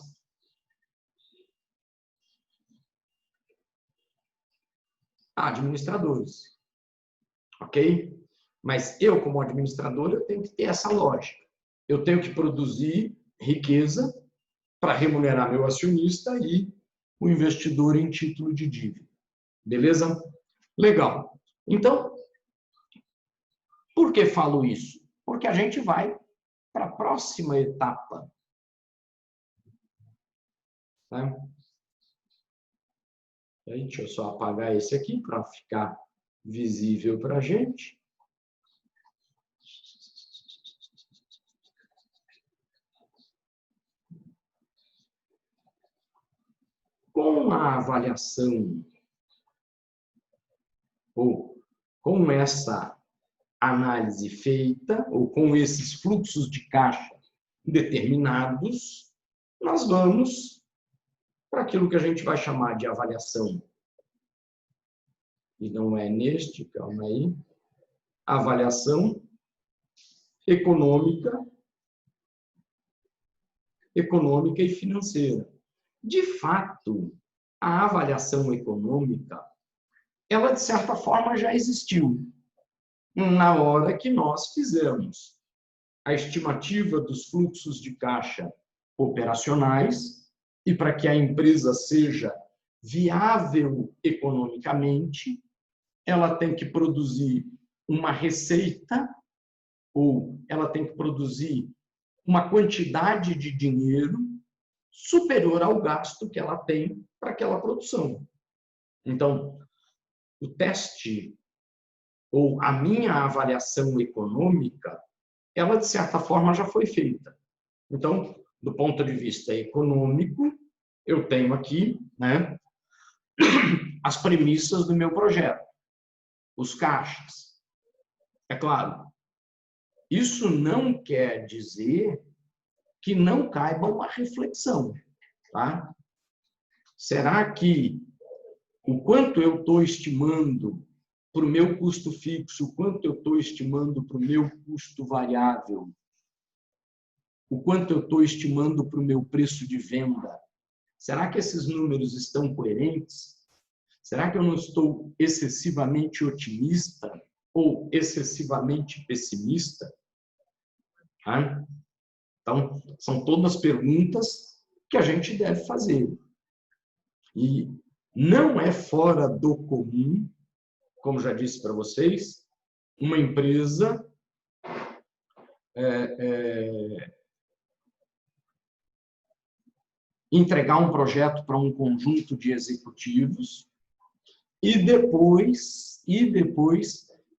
Administradores. Ok? Mas eu, como administrador, eu tenho que ter essa lógica. Eu tenho que produzir riqueza para remunerar meu acionista e o investidor em título de dívida. Beleza? Legal. Então, por que falo isso? Porque a gente vai para a próxima etapa. Tá? Aí, deixa eu só apagar esse aqui para ficar visível para a gente. Com a avaliação, ou com essa análise feita, ou com esses fluxos de caixa determinados, nós vamos para aquilo que a gente vai chamar de avaliação. E não é neste, calma aí. Avaliação econômica e financeira. De fato, a avaliação econômica, ela, de certa forma, já existiu na hora que nós fizemos a estimativa dos fluxos de caixa operacionais e para que a empresa seja viável economicamente, ela tem que produzir uma receita ou ela tem que produzir uma quantidade de dinheiro superior ao gasto que ela tem para aquela produção. Então, o teste ou a minha avaliação econômica, ela, de certa forma, já foi feita. Então, do ponto de vista econômico, eu tenho aqui, né, as premissas do meu projeto, os caixas. É claro, isso não quer dizer que não caiba uma reflexão, tá? Será que o quanto eu estou estimando para o meu custo fixo, o quanto eu estou estimando para o meu custo variável, o quanto eu estou estimando para o meu preço de venda, será que esses números estão coerentes? Será que eu não estou excessivamente otimista ou excessivamente pessimista? Então, são todas perguntas que a gente deve fazer. E não é fora do comum, como já disse para vocês, uma empresa entregar um projeto para um conjunto de executivos e depois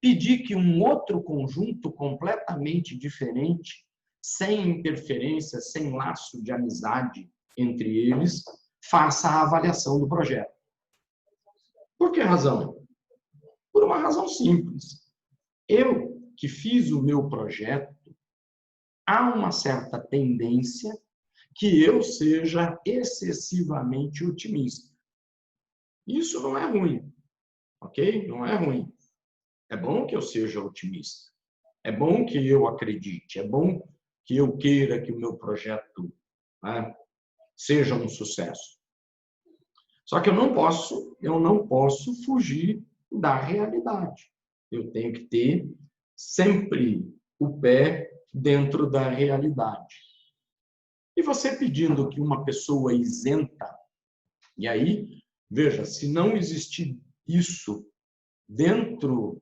pedir que um outro conjunto completamente diferente, sem interferência, sem laço de amizade entre eles, faça a avaliação do projeto. Por que razão? Por uma razão simples. Eu que fiz o meu projeto, há uma certa tendência que eu seja excessivamente otimista. Isso não é ruim, ok? Não é ruim. É bom que eu seja otimista. É bom que eu acredite. É bom que eu queira que o meu projeto, né, seja um sucesso. Só que eu não posso fugir da realidade. Eu tenho que ter sempre o pé dentro da realidade. E você pedindo que uma pessoa isenta, e aí, veja, se não existir isso dentro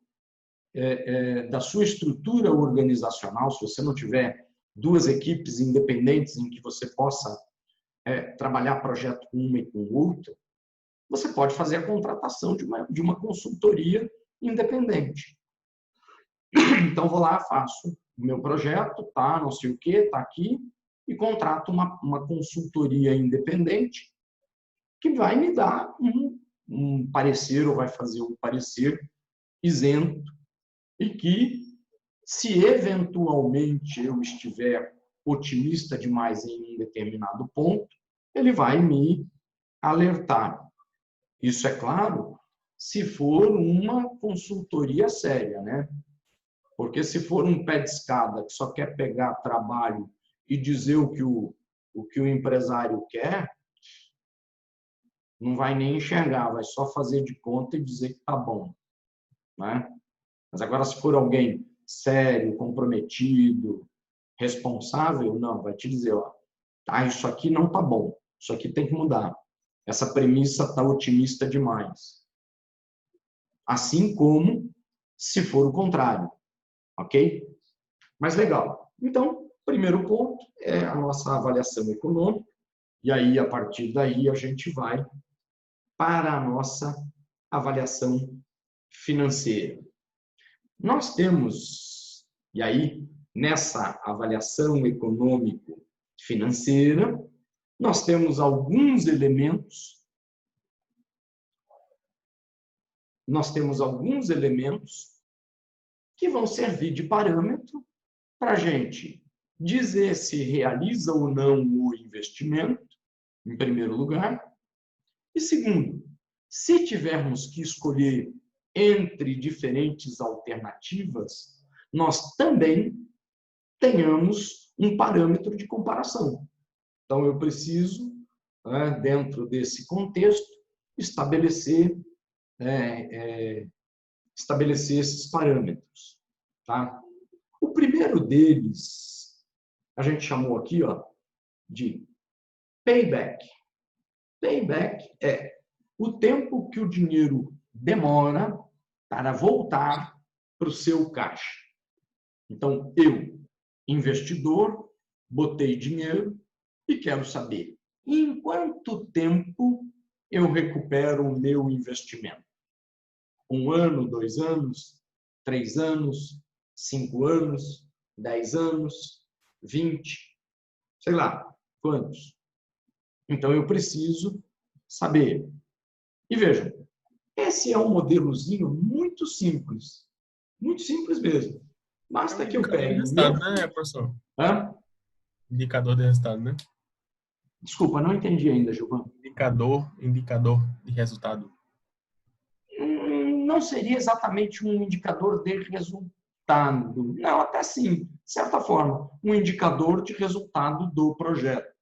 da sua estrutura organizacional, se você não tiver duas equipes independentes em que você possa trabalhar projeto com uma e com outra, você pode fazer a contratação de uma consultoria independente. Então, vou lá, faço o meu projeto, tá, não sei o quê, tá aqui, e contrato uma consultoria independente que vai me dar um parecer, ou vai fazer um parecer isento, e que, se eventualmente eu estiver otimista demais em um determinado ponto, ele vai me alertar. Isso é claro, se for uma consultoria séria, né? Porque se for um pé de escada que só quer pegar trabalho e dizer o que o empresário quer, não vai nem enxergar, vai só fazer de conta e dizer que tá bom, né? Mas agora, se for alguém sério, comprometido, responsável, não, vai te dizer, ó, tá, isso aqui não tá bom, isso aqui tem que mudar. Essa premissa tá otimista demais. Assim como se for o contrário, ok? Mas legal. Então, primeiro ponto é a nossa avaliação econômica, e aí, a partir daí, a gente vai para a nossa avaliação financeira. Nós temos, e aí, nessa avaliação econômico-financeira, nós temos alguns elementos que vão servir de parâmetro para a gente dizer se realiza ou não o investimento, em primeiro lugar. E segundo, se tivermos que escolher entre diferentes alternativas, nós também tenhamos um parâmetro de comparação. Então, eu preciso, dentro desse contexto, estabelecer esses parâmetros. Tá? O primeiro deles, a gente chamou aqui de payback. Payback é o tempo que o dinheiro demora para voltar para o seu caixa. Então, eu, investidor, botei dinheiro e quero saber em quanto tempo eu recupero o meu investimento. 1 ano, 2 anos, 3 anos, 5 anos, 10 anos, 20, sei lá, quantos. Então, eu preciso saber. E vejam, esse é um modelozinho muito simples mesmo. Basta que eu pegue o resultado, meu... né, professor? Hã? Indicador de resultado, né? Desculpa, não entendi ainda, Gilvan. Indicador de resultado. Não seria exatamente um indicador de resultado. Não, até sim, de certa forma, um indicador de resultado do projeto.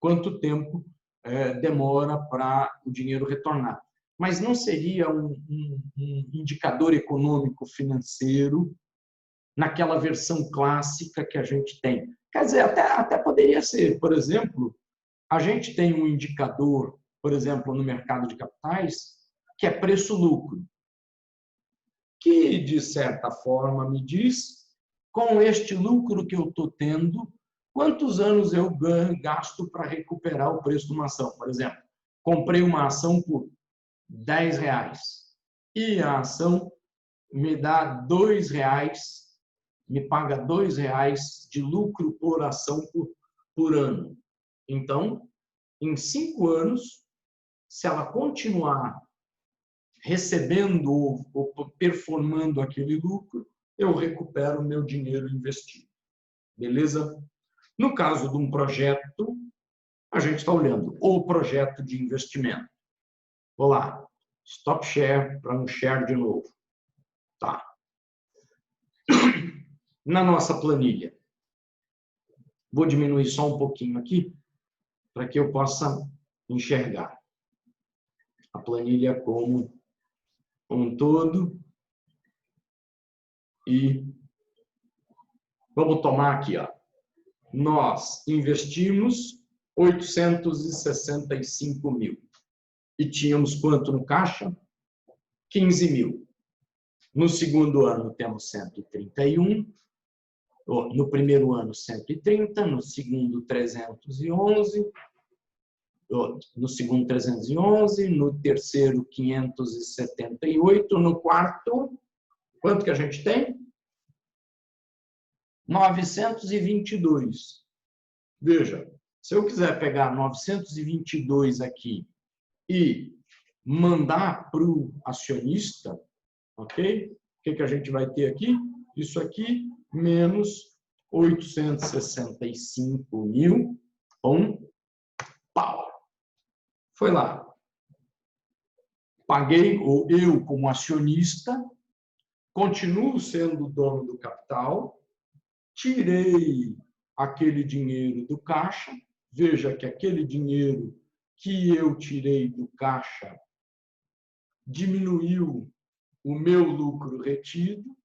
Quanto tempo demora para o dinheiro retornar. Mas não seria um indicador econômico financeiro naquela versão clássica que a gente tem. Quer dizer, até poderia ser. Por exemplo, a gente tem um indicador, por exemplo, no mercado de capitais, que é preço-lucro, que, de certa forma, me diz, com este lucro que eu estou tendo, quantos anos eu gasto para recuperar o preço de uma ação. Por exemplo, comprei uma ação por R$10 e a ação me dá R$2, me paga R$2 de lucro por ação por ano. Então, em 5 anos, se ela continuar recebendo ou performando aquele lucro, eu recupero o meu dinheiro investido. Beleza? No caso de um projeto, a gente está olhando o projeto de investimento. Vou lá, stop share para um share de novo. Tá. Na nossa planilha, vou diminuir só um pouquinho aqui, para que eu possa enxergar a planilha como um todo. E vamos tomar aqui, nós investimos 865 mil. E tínhamos quanto no caixa? 15 mil. No segundo ano temos 131. No primeiro ano 130, no segundo 311, no segundo 311, no terceiro 578, no quarto, quanto que a gente tem? 922. Veja, se eu quiser pegar 922 aqui e mandar para o acionista, ok? O que a gente vai ter aqui? Isso aqui menos 865 mil, pau. Foi lá. Paguei, ou eu como acionista, continuo sendo dono do capital, tirei aquele dinheiro do caixa, veja que aquele dinheiro que eu tirei do caixa diminuiu o meu lucro retido.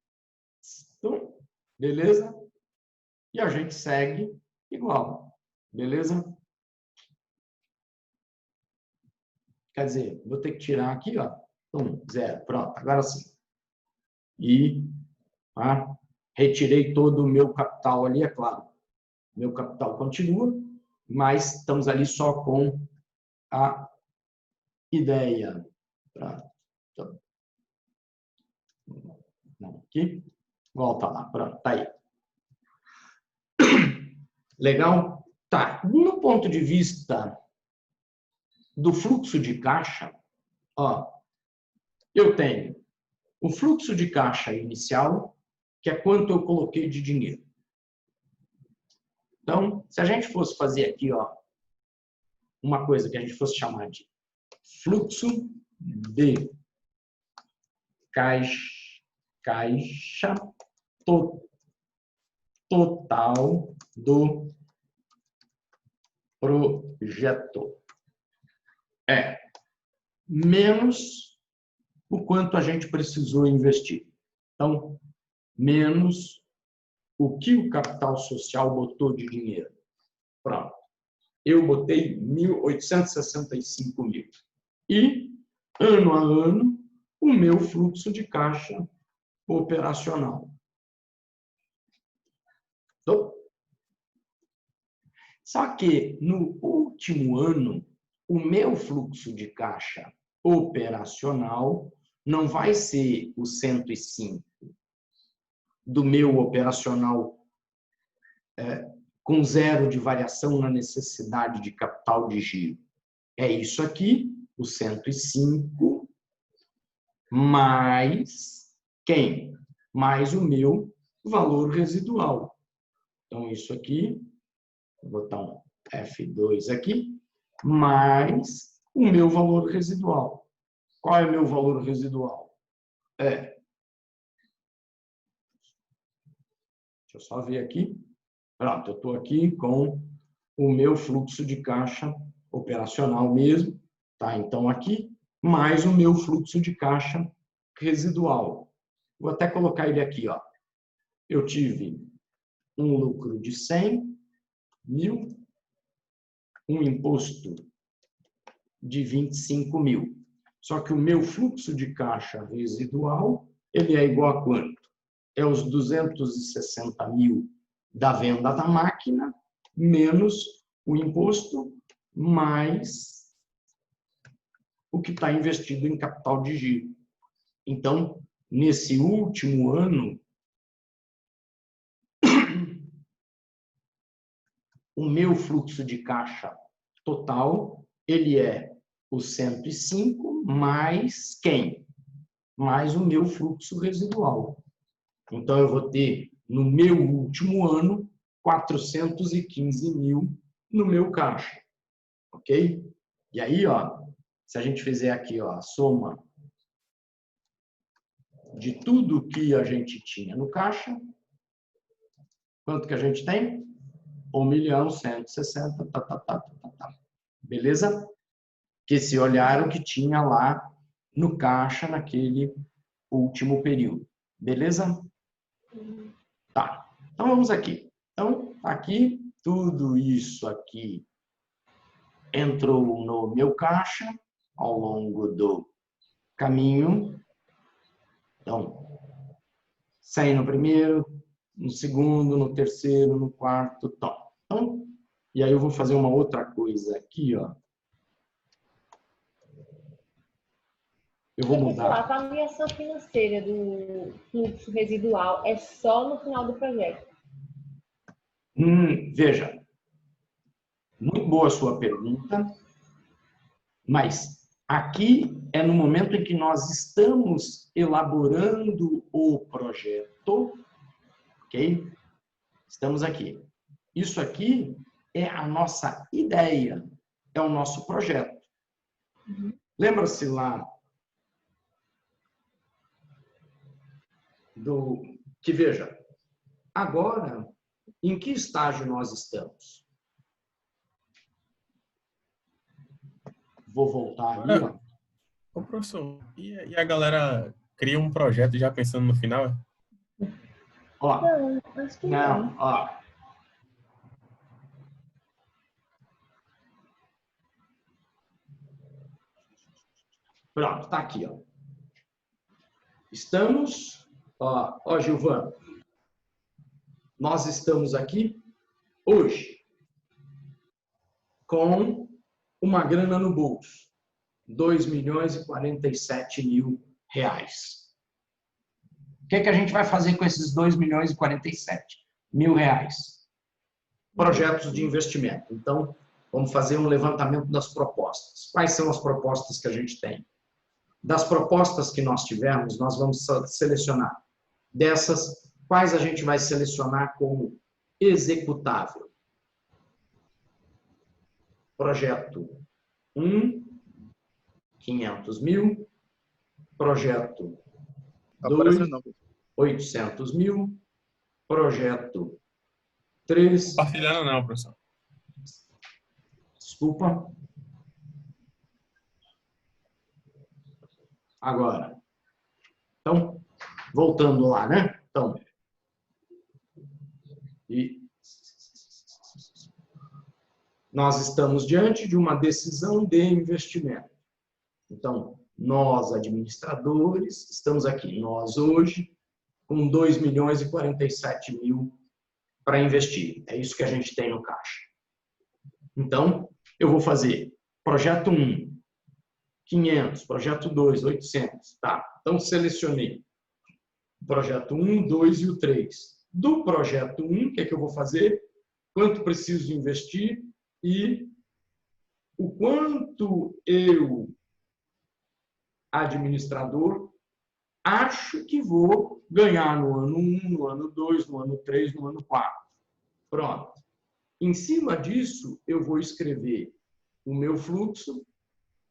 Então, beleza? E a gente segue igual, beleza? Quer dizer, vou ter que tirar aqui, 0, pronto, agora sim. E retirei todo o meu capital ali, é claro. Meu capital continua, mas estamos ali só com a ideia. Aqui, volta lá, pronto, tá aí. Legal? Tá. No ponto de vista do fluxo de caixa, eu tenho o fluxo de caixa inicial, que é quanto eu coloquei de dinheiro. Então, se a gente fosse fazer aqui, uma coisa que a gente fosse chamar de fluxo de caixa total do projeto. Menos o quanto a gente precisou investir. Então, menos o que o capital social botou de dinheiro. Pronto. Eu botei 865 mil. E, ano a ano, o meu fluxo de caixa operacional. Só que, no último ano, o meu fluxo de caixa operacional não vai ser o 105 do meu operacional com zero de variação na necessidade de capital de giro. É isso aqui, o 105, mais quem? Mais o meu valor residual. Então, isso aqui, vou botar um F2 aqui, mais o meu valor residual. Qual é o meu valor residual? Deixa eu só ver aqui. Pronto, eu estou aqui com o meu fluxo de caixa operacional mesmo, tá? Então, aqui, mais o meu fluxo de caixa residual. Vou até colocar ele aqui, ó. Eu tive um lucro de 100 mil, um imposto de 25 mil. Só que o meu fluxo de caixa residual, ele é igual a quanto? É os 260 mil da venda da máquina, menos o imposto, mais o que está investido em capital de giro. Então, nesse último ano, o meu fluxo de caixa total, ele é o 105 mais quem? Mais o meu fluxo residual. Então, eu vou ter, no meu último ano, 415 mil no meu caixa. Ok? E aí, ó, se a gente fizer aqui, ó, a soma de tudo que a gente tinha no caixa, quanto que a gente tem? 1.160.000, Beleza? Que se olhar o que tinha lá no caixa naquele último período. Beleza? Tá. Então, vamos aqui. Então, aqui, tudo isso aqui entrou no meu caixa ao longo do caminho. Então, 100 no primeiro, no segundo, no terceiro, no quarto, top. Então, e aí eu vou fazer uma outra coisa aqui, ó. Eu vou mudar. A avaliação financeira do fluxo residual é só no final do projeto? Veja, muito boa a sua pergunta, mas aqui é no momento em que nós estamos elaborando o projeto, ok? Estamos aqui. Isso aqui é a nossa ideia, é o nosso projeto. Lembra-se lá que, veja, agora, em que estágio nós estamos? Vou voltar ali, ó. Ô, professor, e a galera cria um projeto já pensando no final? Ó, Não, acho que não. Ó. Pronto, tá aqui, ó. Estamos, ó, Gilvan, nós estamos aqui hoje com uma grana no bolso, 2.047.000 reais. O que a gente vai fazer com esses 2.047.000 reais? Projetos de investimento. Então, vamos fazer um levantamento das propostas. Quais são as propostas que a gente tem? Das propostas que nós tivermos, nós vamos selecionar. Dessas, quais a gente vai selecionar como executável? Projeto 1, 500 mil. Projeto 2, 800 mil. Projeto 3. Compartilhando não, professor. Desculpa. Agora. Então, voltando lá, né? Então, nós estamos diante de uma decisão de investimento. Então, nós, administradores, estamos aqui, nós hoje, com 2.047.000 para investir. É isso que a gente tem no caixa. Então, eu vou fazer projeto 1, 500, projeto 2, 800. Tá, então selecionei o projeto 1, 2 e o 3. Do projeto 1, o que é que eu vou fazer? Quanto preciso investir e o quanto eu, administrador, acho que vou ganhar no ano 1, no ano 2, no ano 3, no ano 4. Pronto. Em cima disso, eu vou escrever o meu fluxo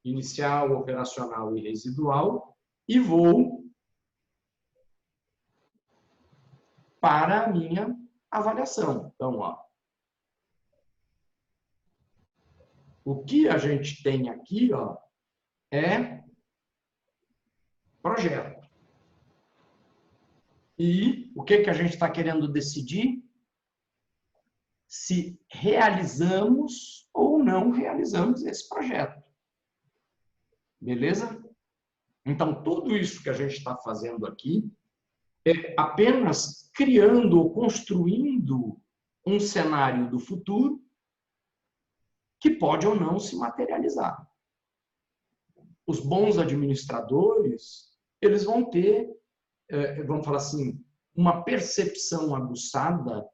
inicial, operacional e residual e vou para a minha avaliação. Então, ó, o que a gente tem aqui, ó, é projeto. E o que a gente está querendo decidir? Se realizamos ou não realizamos esse projeto. Beleza? Então, tudo isso que a gente está fazendo aqui é apenas criando ou construindo um cenário do futuro que pode ou não se materializar. Os bons administradores, eles vão ter, vamos falar assim, uma percepção aguçada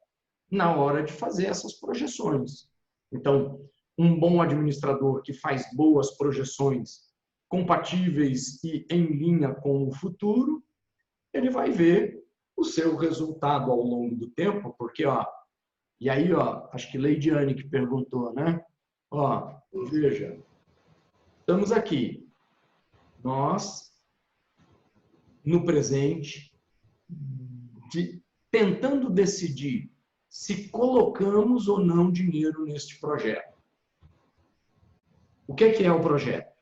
na hora de fazer essas projeções. Então, um bom administrador que faz boas projeções compatíveis e em linha com o futuro, ele vai ver o seu resultado ao longo do tempo, porque, ó, e aí, ó, acho que Leidiane que perguntou, né? Ó, veja, estamos aqui, nós, no presente, tentando decidir se colocamos ou não dinheiro neste projeto. O que é o projeto?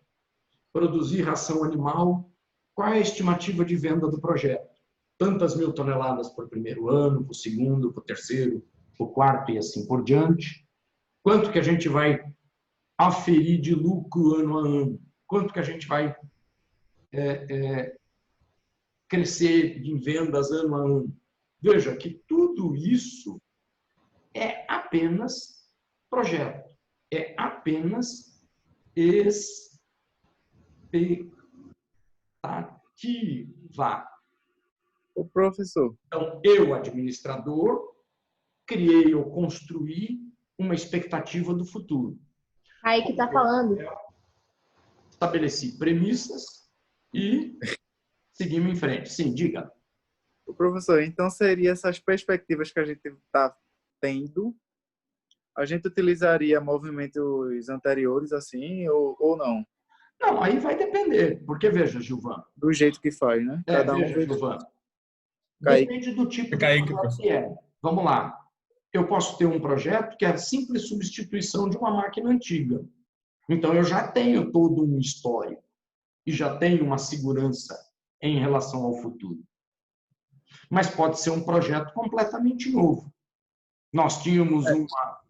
Produzir ração animal. Qual é a estimativa de venda do projeto? Tantas mil toneladas por primeiro ano, por segundo, por terceiro, por quarto e assim por diante. Quanto que a gente vai aferir de lucro ano a ano? Quanto que a gente vai crescer em vendas ano a ano? Veja que tudo isso é apenas projeto, é apenas expectativa. O professor. Então, eu, administrador, criei ou construí uma expectativa do futuro. Aí que está falando. Estabeleci premissas e seguimos em frente. Sim, diga. O professor, então seria essas perspectivas que a gente está tendo, a gente utilizaria movimentos anteriores assim ou não? Não, aí vai depender, porque veja, Gilvan. Do jeito que faz, né? Cada um veja, Gilvan. Depende do tipo de projeto que é. Vamos lá. Eu posso ter um projeto que é a simples substituição de uma máquina antiga. Então, eu já tenho todo um histórico e já tenho uma segurança em relação ao futuro. Mas pode ser um projeto completamente novo. Nós tínhamos uma...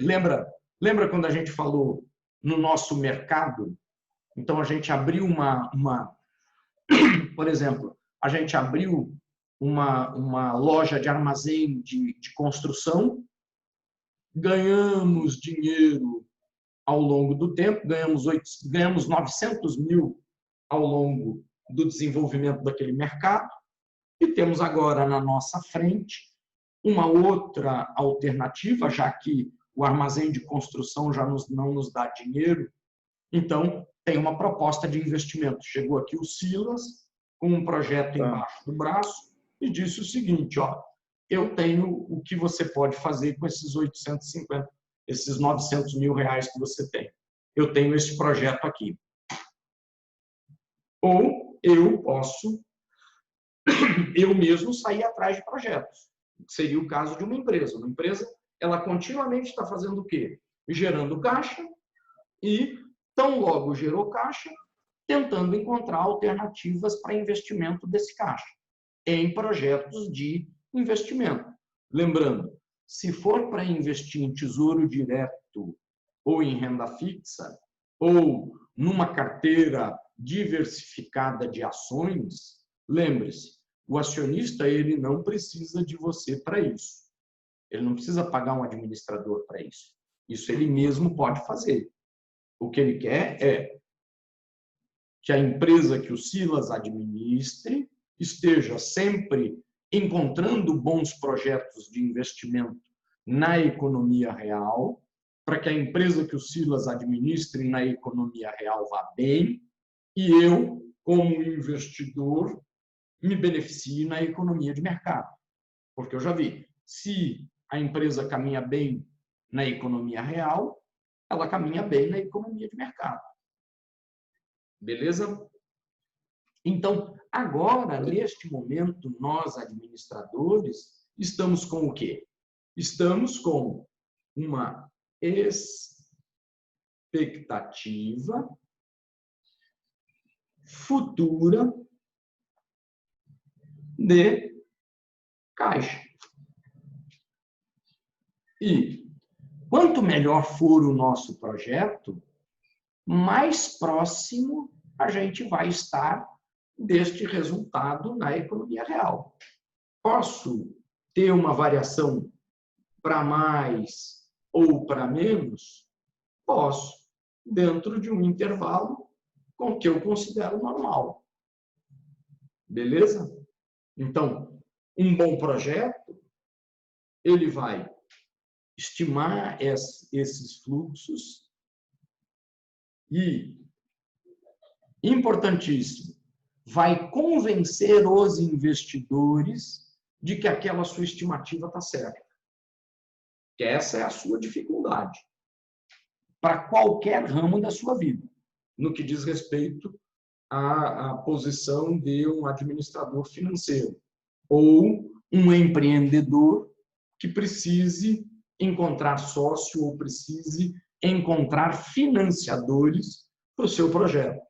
Lembra quando a gente falou no nosso mercado? Então, a gente abriu por exemplo, a gente abriu uma loja de armazém de construção, ganhamos dinheiro ao longo do tempo, ganhamos 900 mil ao longo do desenvolvimento daquele mercado e temos agora na nossa frente uma outra alternativa, já que o armazém de construção já não nos dá dinheiro, então tem uma proposta de investimento. Chegou aqui o Silas com um projeto embaixo do braço e disse o seguinte, ó, eu tenho o que você pode fazer com esses 850, esses 900 mil reais que você tem. Eu tenho esse projeto aqui. Ou eu posso, eu mesmo sair atrás de projetos. Seria o caso de uma empresa. Uma empresa ela continuamente está fazendo o quê? Gerando caixa e, tão logo gerou caixa, tentando encontrar alternativas para investimento desse caixa em projetos de investimento. Lembrando, se for para investir em tesouro direto ou em renda fixa, ou numa carteira diversificada de ações, lembre-se, o acionista ele não precisa de você para isso. Ele não precisa pagar um administrador para isso. Isso ele mesmo pode fazer. O que ele quer é que a empresa que o Silas administre esteja sempre encontrando bons projetos de investimento na economia real, para que a empresa que o Silas administre na economia real vá bem, e eu, como investidor, me beneficie na economia de mercado. Porque eu já vi, se a empresa caminha bem na economia real, ela caminha bem na economia de mercado. Beleza? Então, agora, neste momento, nós, administradores, estamos com o quê? Estamos com uma expectativa futura de caixa. E quanto melhor for o nosso projeto, mais próximo a gente vai estar deste resultado na economia real. Posso ter uma variação para mais ou para menos? Posso, dentro de um intervalo com que eu considero normal. Beleza? Então, um bom projeto, ele vai estimar esses fluxos e, importantíssimo, vai convencer os investidores de que aquela sua estimativa está certa. Que essa é a sua dificuldade para qualquer ramo da sua vida, no que diz respeito à posição de um administrador financeiro ou um empreendedor que precise encontrar sócio ou precise encontrar financiadores para o seu projeto.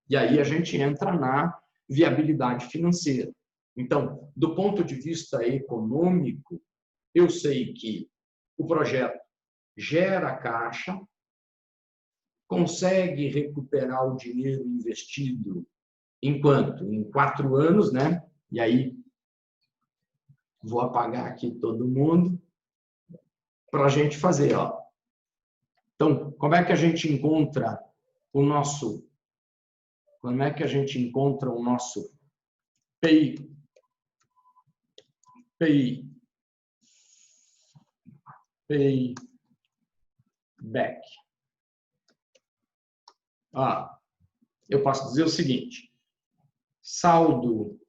E aí a gente entra na viabilidade financeira. Então, do ponto de vista econômico, eu sei que o projeto gera caixa, consegue recuperar o dinheiro investido em quanto? Em 4 anos, né? E aí, vou apagar aqui todo mundo para a gente fazer, ó. Então, como é que a gente encontra o nosso... Como é que a gente encontra o nosso payback? Eu posso dizer o seguinte: saldo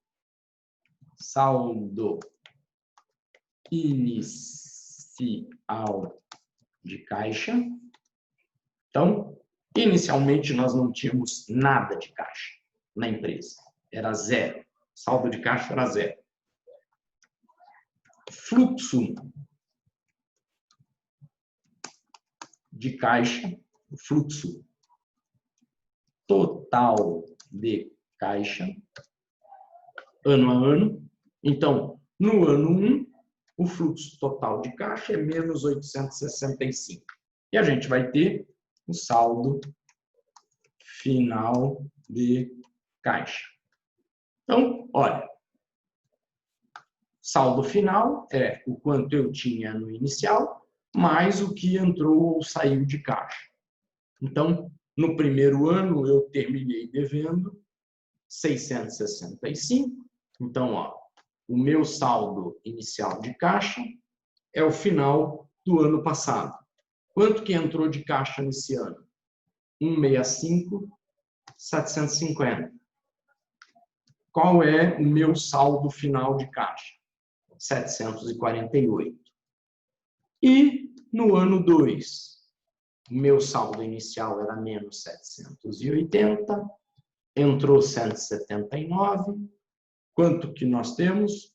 inicial de caixa. Então, inicialmente nós não tínhamos nada de caixa na empresa, era zero. Saldo de caixa era zero. Fluxo de caixa, fluxo total de caixa, ano a ano. Então, no ano 1, o fluxo total de caixa é menos 865. E a gente vai ter o saldo final de caixa. Então, olha, saldo final é o quanto eu tinha no inicial, mais o que entrou ou saiu de caixa. Então, no primeiro ano, eu terminei devendo 665. Então, ó, o meu saldo inicial de caixa é o final do ano passado. Quanto que entrou de caixa nesse ano? 165.750. Qual é o meu saldo final de caixa? 748. E no ano 2, o meu saldo inicial era menos 780, entrou 179. Quanto que nós temos?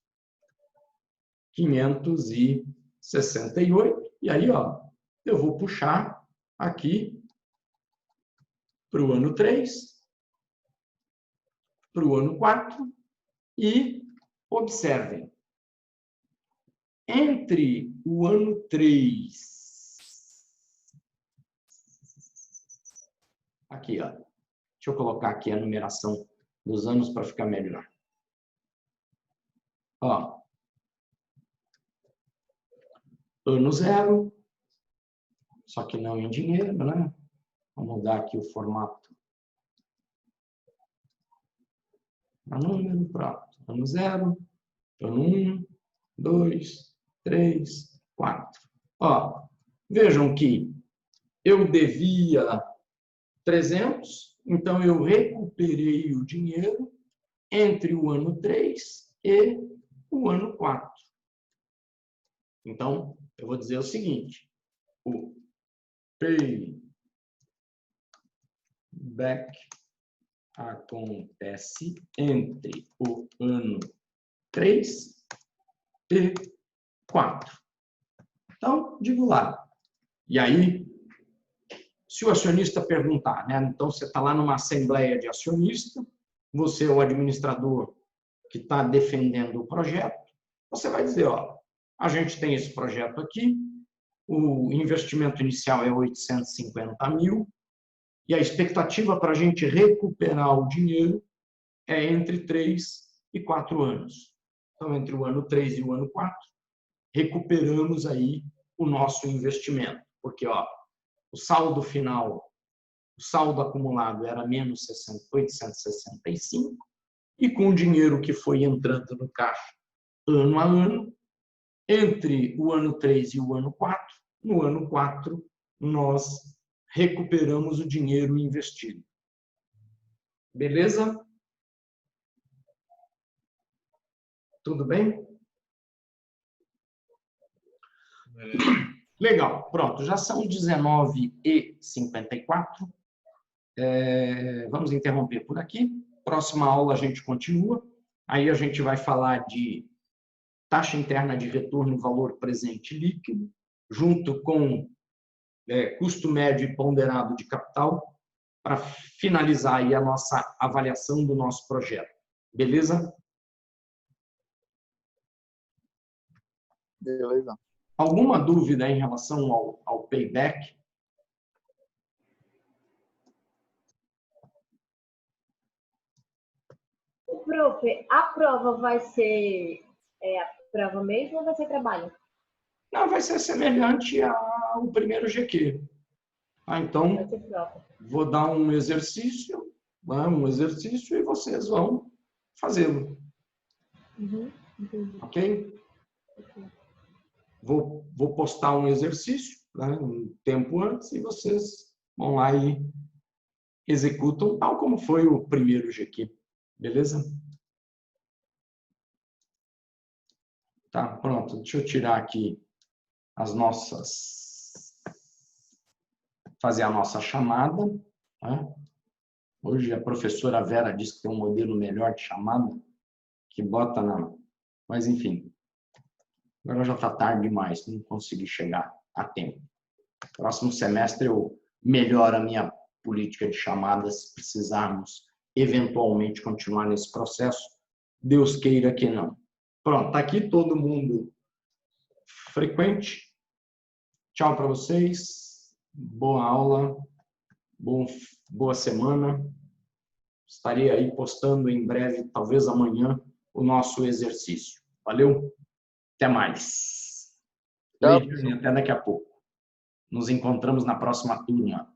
560. 68. E aí, ó, eu vou puxar aqui para o ano 3, para o ano 4, e observem, entre o ano 3, aqui, ó, deixa eu colocar aqui a numeração dos anos para ficar melhor. Ó, ano 0, só que não em dinheiro, né? Vamos mudar aqui o formato. Para número, pronto. Ano 0, ano 1, 2, 3, 4. Ó, vejam que eu devia 300, então eu recuperei o dinheiro entre o ano 3 e o ano 4. Então, eu vou dizer o seguinte, o payback acontece entre o ano 3 e 4. Então, digo lá. E aí, se o acionista perguntar, né? Então, você está lá numa assembleia de acionista, você é o administrador que está defendendo o projeto, você vai dizer, ó, a gente tem esse projeto aqui, o investimento inicial é 850 mil, e a expectativa para a gente recuperar o dinheiro é entre 3 e 4 anos. Então, entre o ano 3 e o ano 4, recuperamos aí o nosso investimento. Porque, ó, o saldo final, o saldo acumulado era menos 865, e com o dinheiro que foi entrando no caixa ano a ano, entre o ano 3 e o ano 4, no ano 4, nós recuperamos o dinheiro investido. Beleza? Tudo bem? Legal, pronto, já são 19h54. Vamos interromper por aqui. Próxima aula a gente continua. Aí a gente vai falar de taxa interna de retorno, valor presente líquido, junto com custo médio e ponderado de capital, para finalizar aí a nossa avaliação do nosso projeto. Beleza? Beleza. Alguma dúvida em relação ao payback? Prof, a prova vai ser a prova mesmo ou vai ser trabalho? Não, vai ser semelhante ao primeiro GQ. Então, Vai ser prova. vou dar um exercício e vocês vão fazê-lo. Entendi. Ok? Vou postar um exercício, né, um tempo antes, e vocês vão lá e executam, tal como foi o primeiro GQ. Beleza? Tá, pronto. Deixa eu tirar aqui as nossas... fazer a nossa chamada. Né? Hoje a professora Vera disse que tem um modelo melhor de chamada, que bota na... Mas, enfim. Agora já está tarde demais, não consegui chegar a tempo. Próximo semestre eu melhoro a minha política de chamadas, se precisarmos eventualmente continuar nesse processo. Deus queira que não. Pronto, está aqui todo mundo frequente. Tchau para vocês. Boa aula. Boa semana. Estarei aí postando em breve, talvez amanhã, o nosso exercício. Valeu? Até mais. Tchau. Até daqui a pouco. Nos encontramos na próxima turma.